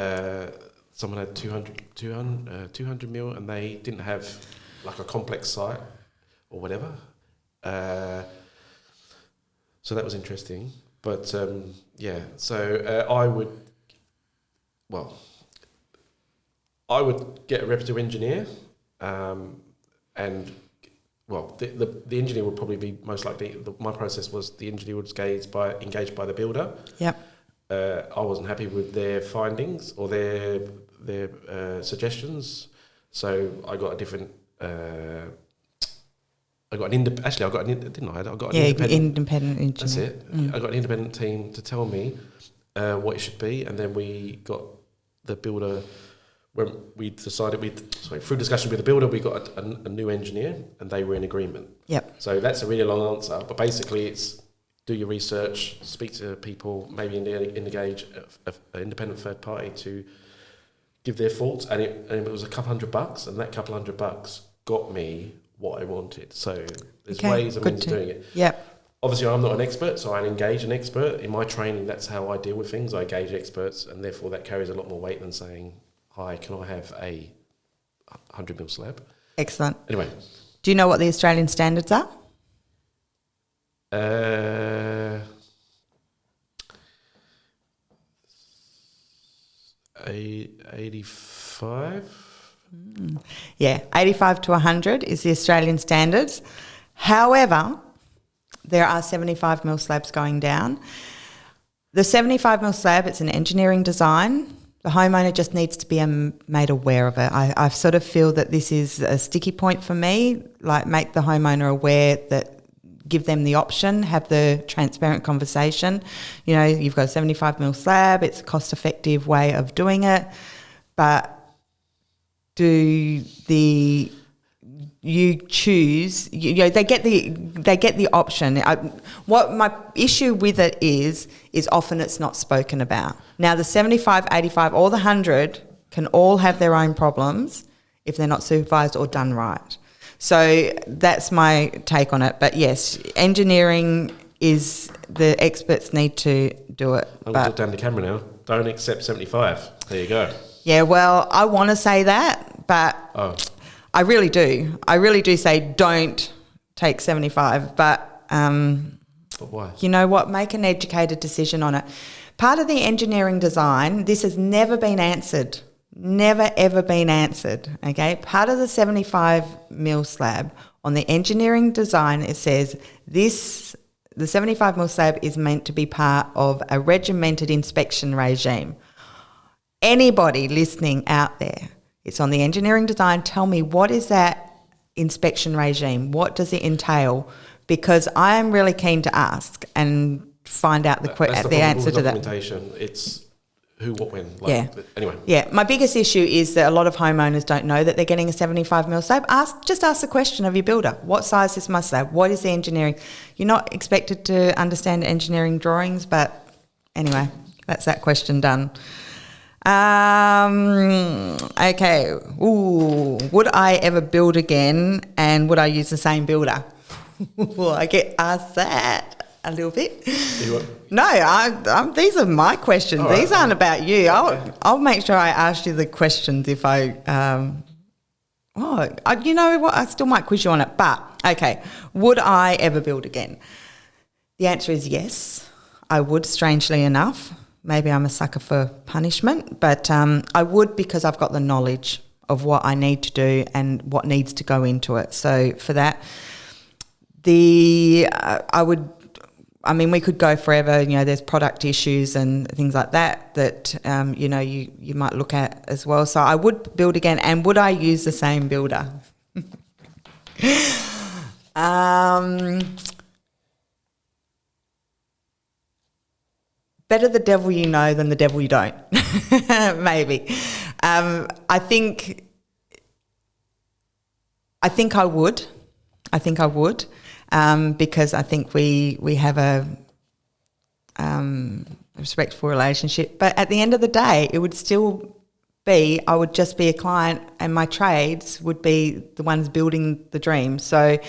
Someone had 200 mil, and they didn't have like a complex site or whatever. So that was interesting. But so I would get a reputable engineer, and the engineer would probably be most likely. My process was the engineer was engaged by the builder. Yep. I wasn't happy with their findings or their suggestions, so I got a different. I got an independent engineer. That's it. I got an independent team to tell me what it should be, and then we got the builder. When we decided, through discussion with the builder, we got a new engineer, and they were in agreement. Yep. So that's a really long answer, but basically it's do your research, speak to people, maybe engage an independent third party to give their thoughts, and it was a couple $100, and that couple $100 got me what I wanted. So there's ways and means of doing it. Yep. Obviously, I'm not an expert, so I engage an expert. In my training, that's how I deal with things. I engage experts, and therefore that carries a lot more weight than saying, hi, can I have a 100 mil slab? Excellent. Anyway. Do you know what the Australian standards are? 85? Yeah, 85 to 100 is the Australian standards. However, there are 75 mil slabs going down. The 75 mil slab, it's an engineering design. The homeowner just needs to be made aware of it. I sort of feel that this is a sticky point for me, like make the homeowner aware, that give them the option, have the transparent conversation. You've got a 75 mil slab, it's a cost-effective way of doing it, but do the you choose, they get the option. What my issue with it is often it's not spoken about. Now the 75, 85, or the 100 can all have their own problems if they're not supervised or done right. So that's my take on it. But yes, engineering is, the experts need to do it. I'm going to look down the camera now. Don't accept 75. There you go. Yeah, well, I want to say that, but I really do. I really do say don't take 75. But why? You know what? Make an educated decision on it. Part of the engineering design, this has never been answered. Never, ever been answered, okay? Part of the 75 mil slab on the engineering design, it says the 75 mil slab is meant to be part of a regimented inspection regime. Anybody listening out there, it's on the engineering design, tell me, what is that inspection regime? What does it entail? Because I am really keen to ask and find out the answer to that. Documentation, it's who, what, when. Anyway. Yeah, my biggest issue is that a lot of homeowners don't know that they're getting a 75 mil slab. Just ask the question of your builder. What size is my slab? What is the engineering? You're not expected to understand engineering drawings, but anyway, that's that question done. Okay. Ooh, would I ever build again, and would I use the same builder? Well, I get asked that a little bit. No, these are my questions. Right. These aren't about you. I'll make sure I ask you the questions if I you know what? I still might quiz you on it. But, okay, would I ever build again? The answer is yes, I would, strangely enough. Maybe I'm a sucker for punishment, but I would, because I've got the knowledge of what I need to do and what needs to go into it. So for that, we could go forever. You know, there's product issues and things like that you might look at as well. So I would build again. And would I use the same builder? Better the devil you know than the devil you don't. Maybe. I think I would. Because I think we have a respectful relationship. But at the end of the day, it would still be, I would just be a client, and my trades would be the ones building the dream. So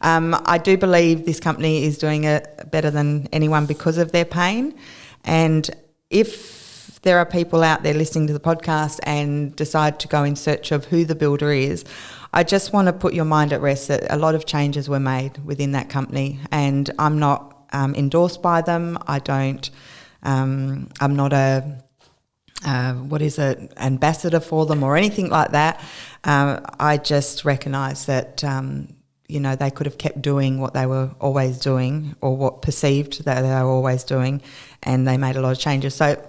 I do believe this company is doing it better than anyone because of their pain. And if there are people out there listening to the podcast and decide to go in search of who the builder is, I just want to put your mind at rest that a lot of changes were made within that company, and I'm not endorsed by them. I'm not ambassador for them or anything like that. I just recognise that, they could have kept doing what they were always doing, or what perceived that they were always doing, and they made a lot of changes. So,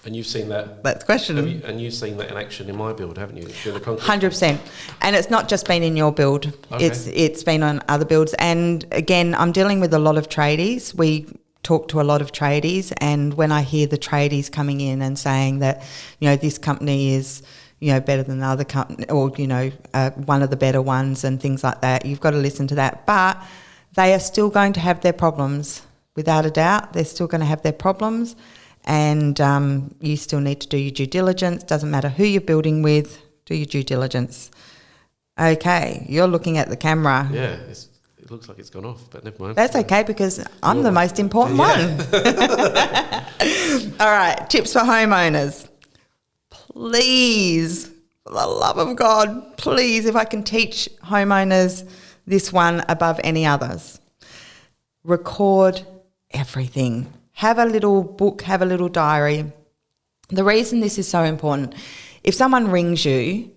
and you've seen that. That's the question. And you've seen that in action in my build, haven't you? 100%. And it's not just been in your build. Okay. It's been on other builds. And again, I'm dealing with a lot of tradies. We talk to a lot of tradies, and when I hear the tradies coming in and saying that, this company is, better than the other company, or, one of the better ones and things like that, you've got to listen to that. But they are still going to have their problems, without a doubt. They're still going to have their problems. And you still need to do your due diligence. Doesn't matter who you're building with, do your due diligence. Okay, you're looking at the camera. Yeah, it looks like it's gone off, but never mind. That's okay, because I'm the most important one. All right, tips for homeowners. Please, for the love of God, please, if I can teach homeowners this one above any others, record everything. Have a little book, have a little diary. The reason this is so important, if someone rings you,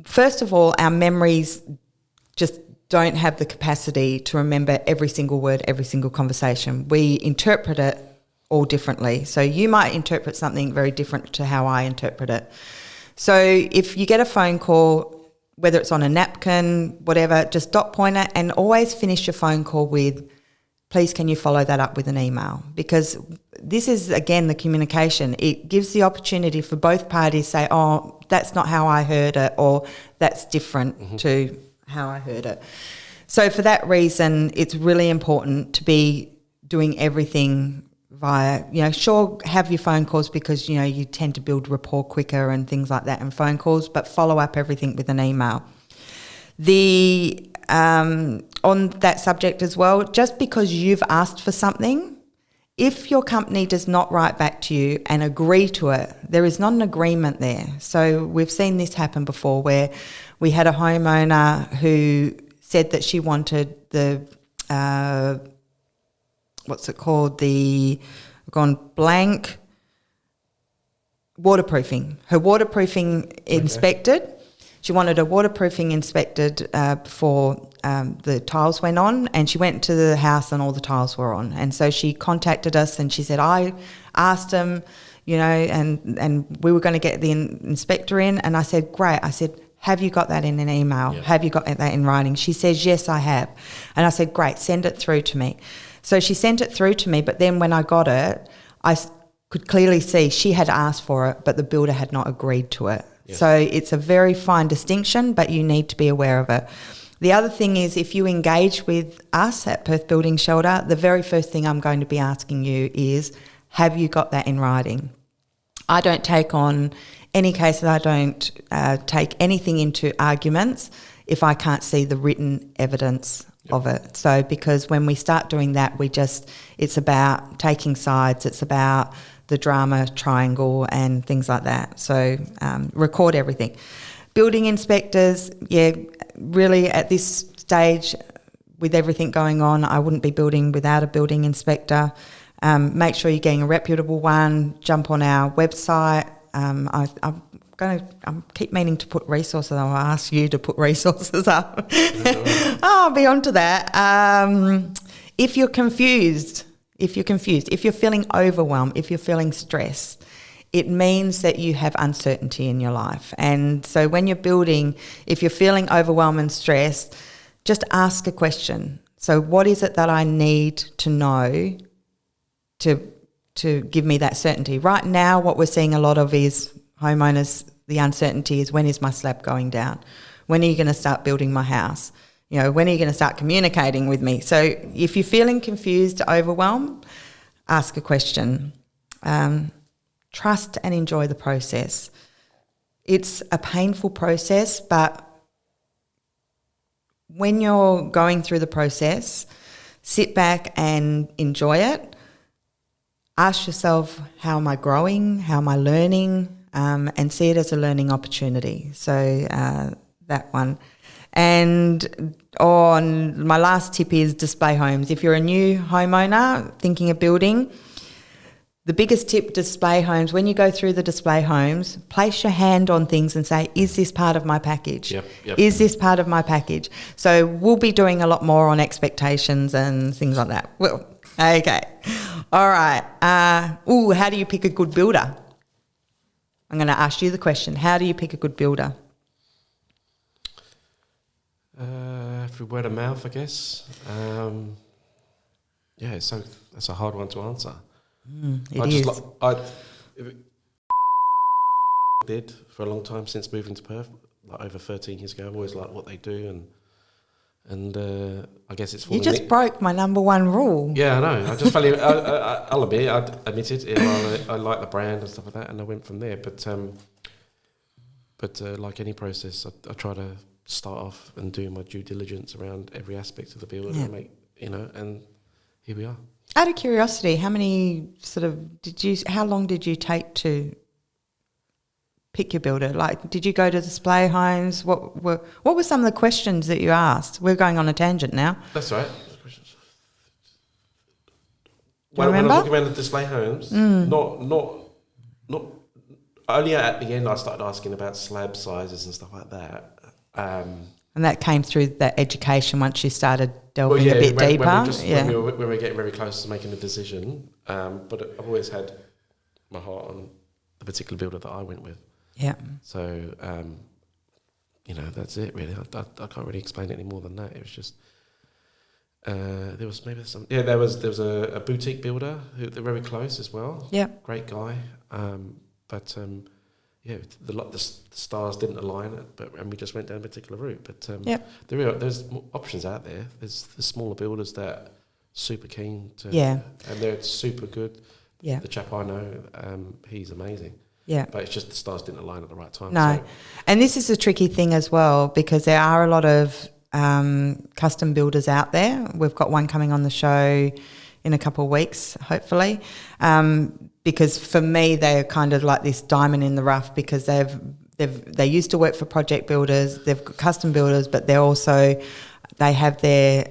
first of all, our memories just don't have the capacity to remember every single word, every single conversation. We interpret it all differently. So you might interpret something very different to how I interpret it. So if you get a phone call, whether it's on a napkin, whatever, just dot point it, and always finish your phone call with, please can you follow that up with an email? Because this is, again, the communication. It gives the opportunity for both parties to say, oh, that's not how I heard it, or that's different to how I heard it. So for that reason, it's really important to be doing everything via, sure, have your phone calls because, you tend to build rapport quicker and things like that in phone calls, but follow up everything with an email. On that subject as well, just because you've asked for something, if your company does not write back to you and agree to it, there is not an agreement there. So we've seen this happen before where we had a homeowner who said that she wanted the, waterproofing. Her waterproofing inspected. She wanted her waterproofing inspected before the tiles went on, and she went to the house and all the tiles were on. And so she contacted us and she said, I asked him, and we were going to get the inspector in. And I said, great. I said, have you got that in an email? Yeah. Have you got that in writing? She says, yes, I have. And I said, great, send it through to me. So she sent it through to me, but then when I got it, I could clearly see she had asked for it, but the builder had not agreed to it. Yeah. So it's a very fine distinction, but you need to be aware of it. The other thing is, if you engage with us at Perth Building Shelter, the very first thing I'm going to be asking you is, have you got that in writing? I don't take on any cases, I don't take anything into arguments if I can't see the written evidence of it. So because when we start doing that, it's about taking sides, it's about the drama triangle and things like that. So record everything. Building inspectors, really at this stage with everything going on, I wouldn't be building without a building inspector. Make sure you're getting a reputable one. Jump on our website. I keep meaning to put resources. I'll ask you to put resources up. I'll be on to that. If you're confused, if you're feeling overwhelmed, if you're feeling stress, it means that you have uncertainty in your life. And so when you're building, if you're feeling overwhelmed and stressed, just ask a question. So what is it that I need to know to give me that certainty? Right now, what we're seeing a lot of is homeowners, the uncertainty is, when is my slab going down? When are you going to start building my house? When are you going to start communicating with me? So if you're feeling confused, overwhelmed, ask a question. Trust and enjoy the process. It's a painful process, but when you're going through the process, sit back and enjoy it. Ask yourself, how am I growing? How am I learning? And see it as a learning opportunity. So that one. And on my last tip is display homes. If you're a new homeowner thinking of building, the biggest tip, display homes, when you go through the display homes, place your hand on things and say, is this part of my package? Yep. Is this part of my package? So we'll be doing a lot more on expectations and things like that. Well, okay. All right. How do you pick a good builder? I'm going to ask you the question. How do you pick a good builder? Through word of mouth, I guess. So that's a hard one to answer. It is. Did for a long time since moving to Perth, like over 13 years ago. I've always liked what they do, and I guess it's. You just broke my number one rule. Yeah, I know. I just fell. I'll admit, I admitted I like the brand and stuff like that, and I went from there. But like any process, I try to start off and do my due diligence around every aspect of the build and and here we are. Out of curiosity, how long did you take to pick your builder? Like, did you go to display homes? What were some of the questions that you asked? We're going on a tangent now. That's right. When I was looking around the display homes, not only at the end I started asking about slab sizes and stuff like that. And that came through that education once you started delving a bit deeper. When we were getting very close to making a decision. But I've always had my heart on the particular builder that I went with. Yeah. So, that's it really. I can't really explain it any more than that. It was just, there was a boutique builder who they're very close as well. Yeah. Great guy. But the stars didn't align, and we just went down a particular route. But there's options out there. There's the smaller builders that are super keen to, and they're super good. Yeah, the chap I know, he's amazing. Yeah, but it's just the stars didn't align at the right time. No, and this is a tricky thing as well, because there are a lot of custom builders out there. We've got one coming on the show in a couple of weeks, hopefully. Because for me, they're kind of like this diamond in the rough, because they used to work for project builders, they've got custom builders, but they're also, they have their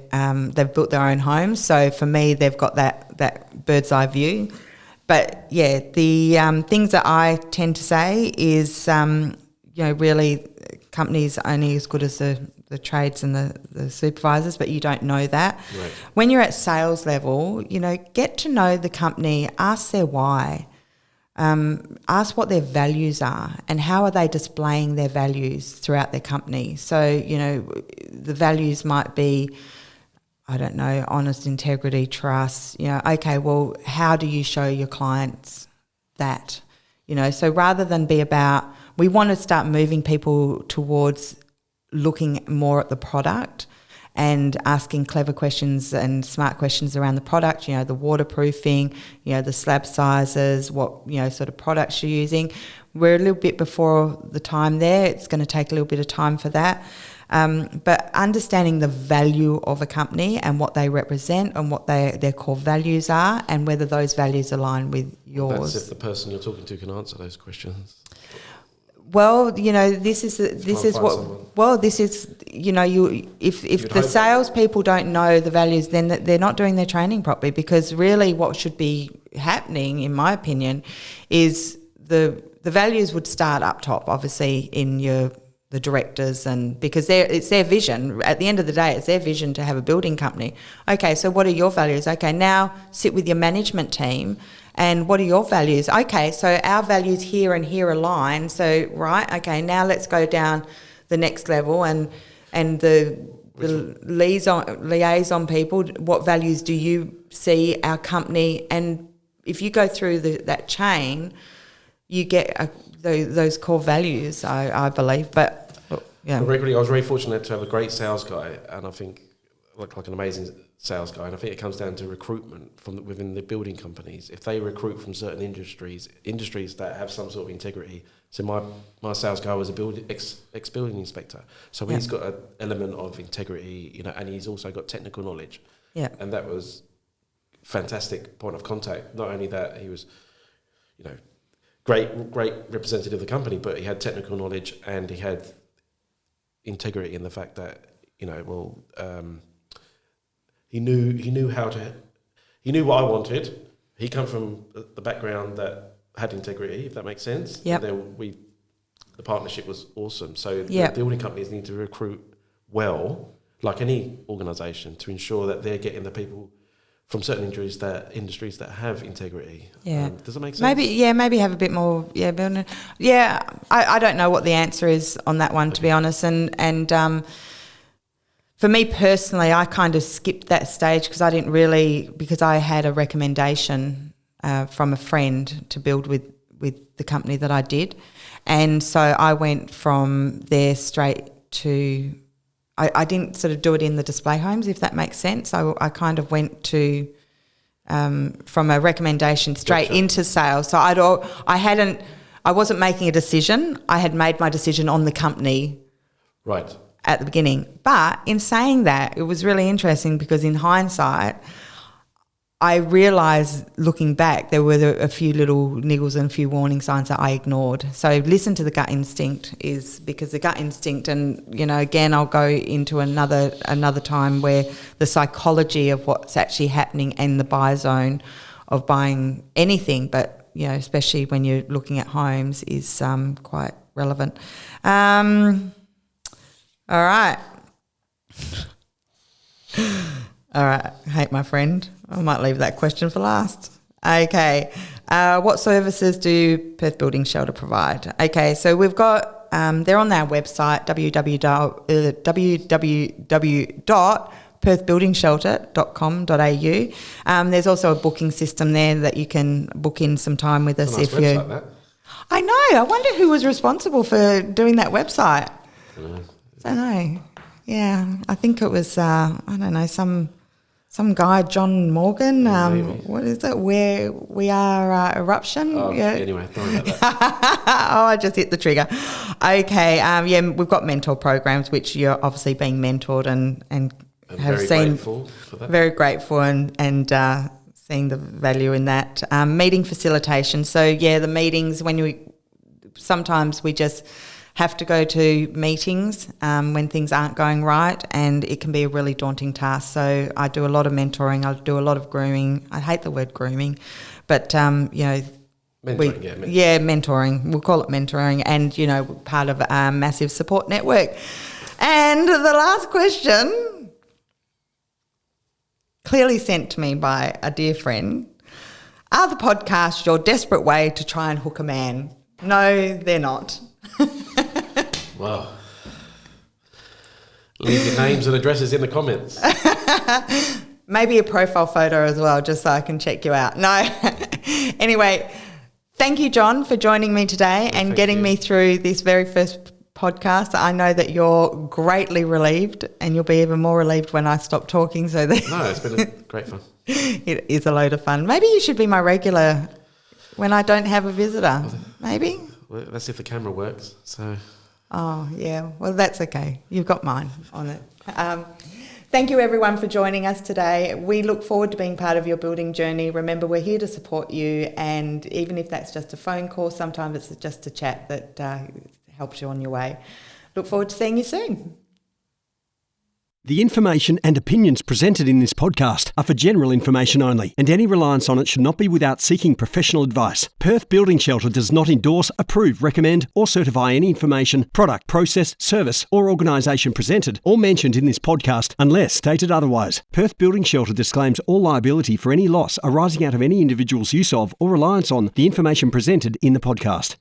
they've built their own homes. So for me, they've got that bird's eye view. But yeah, the things that I tend to say is, really, companies are only as good as the trades and the supervisors, but you don't know that. Right. When you're at sales level, get to know the company, ask their why, ask what their values are and how are they displaying their values throughout their company. So, the values might be, I don't know, honest, integrity, trust, okay, well, how do you show your clients that? So rather than be about, we want to start moving people towards looking more at the product and asking clever questions and smart questions around the product, the waterproofing, the slab sizes, what, sort of products you're using. We're a little bit before the time there. It's going to take a little bit of time for that. But understanding the value of a company and what they represent and what their core values are and whether those values align with yours. That's if the person you're talking to can answer those questions. Well, this is if the salespeople don't know the values, then they're not doing their training properly, because really what should be happening, in my opinion, is the values would start up top, obviously, in the directors, and because it's their vision. At the end of the day, it's their vision to have a building company. Okay, so what are your values? Okay, now sit with your management team. And what are your values? Okay, so our values here and here align. So, right, okay, now let's go down the next level and the liaison people, what values do you see our company? And if you go through that chain, you get those core values, I believe. But, yeah. Regularly, I was very fortunate to have a great sales guy, and I think like an amazing sales guy, and I think it comes down to recruitment from within the building companies. If they recruit from certain industries that have some sort of integrity. So my sales guy was a ex-building inspector, so he's got an element of integrity, and he's also got technical knowledge. Yeah, and that was fantastic point of contact. Not only that, he was, great representative of the company, but he had technical knowledge and he had integrity in the fact that he knew what I wanted. He come from the background that had integrity, if that makes sense. Yeah. Then the partnership was awesome. So the building companies need to recruit well, like any organisation, to ensure that they're getting the people from certain industries that have integrity. Yeah. Does that make sense? Maybe have a bit more. Yeah, building. Yeah, I don't know what the answer is on that one, to be honest, and. For me personally, I kind of skipped that stage because I had a recommendation from a friend to build with the company that I did. And so I went from there straight to, I didn't sort of do it in the display homes, if that makes sense. I kind of went to, from a recommendation straight into sales. So I wasn't making a decision. I had made my decision on the company. Right. At the beginning. But in saying that, it was really interesting because in hindsight, I realised looking back there were a few little niggles and a few warning signs that I ignored. So listen to the gut instinct, is because the gut instinct, and again I'll go into another time where the psychology of what's actually happening in the buy zone of buying anything, but especially when you're looking at homes, is quite relevant. All right. I hate my friend. I might leave that question for last. Okay. What services do Perth Building Shelter provide? Okay, so we've got, they're on our website, www.perthbuildingshelter.com.au. There's also a booking system there that you can book in some time with us. Nice if you. That. I know. I wonder who was responsible for doing that website. I don't know. Yeah, I think it was, I don't know, some guy, John Morgan. What is it? Where We Are Eruption? Oh, yeah. Anyway, sorry about that. Oh, I just hit the trigger. Okay. Yeah, we've got mentor programs, which you're obviously being mentored and have very seen. grateful for that. Very grateful and seeing the value in that. Meeting facilitation. So, yeah, the meetings, sometimes we just have to go to meetings when things aren't going right, and it can be a really daunting task. So I do a lot of mentoring. I do a lot of grooming. I hate the word grooming, but, Mentoring. Mentoring. We'll call it mentoring, and, part of a massive support network. And the last question, clearly sent to me by a dear friend, are the podcasts your desperate way to try and hook a man? No, they're not. Wow. Leave your names and addresses in the comments. Maybe a profile photo as well, just so I can check you out. No. Anyway, thank you, John, for joining me today and getting me through this very first podcast. I know that you're greatly relieved, and you'll be even more relieved when I stop talking. No, it's been great fun. It is a load of fun. Maybe you should be my regular when I don't have a visitor. Maybe. Well, let's see if the camera works. So. Oh, yeah. Well, that's okay. You've got mine on it. Thank you, everyone, for joining us today. We look forward to being part of your building journey. Remember, we're here to support you, and even if that's just a phone call, sometimes it's just a chat that helps you on your way. Look forward to seeing you soon. The information and opinions presented in this podcast are for general information only, and any reliance on it should not be without seeking professional advice. Perth Building Shelter does not endorse, approve, recommend or certify any information, product, process, service or organisation presented or mentioned in this podcast unless stated otherwise. Perth Building Shelter disclaims all liability for any loss arising out of any individual's use of or reliance on the information presented in the podcast.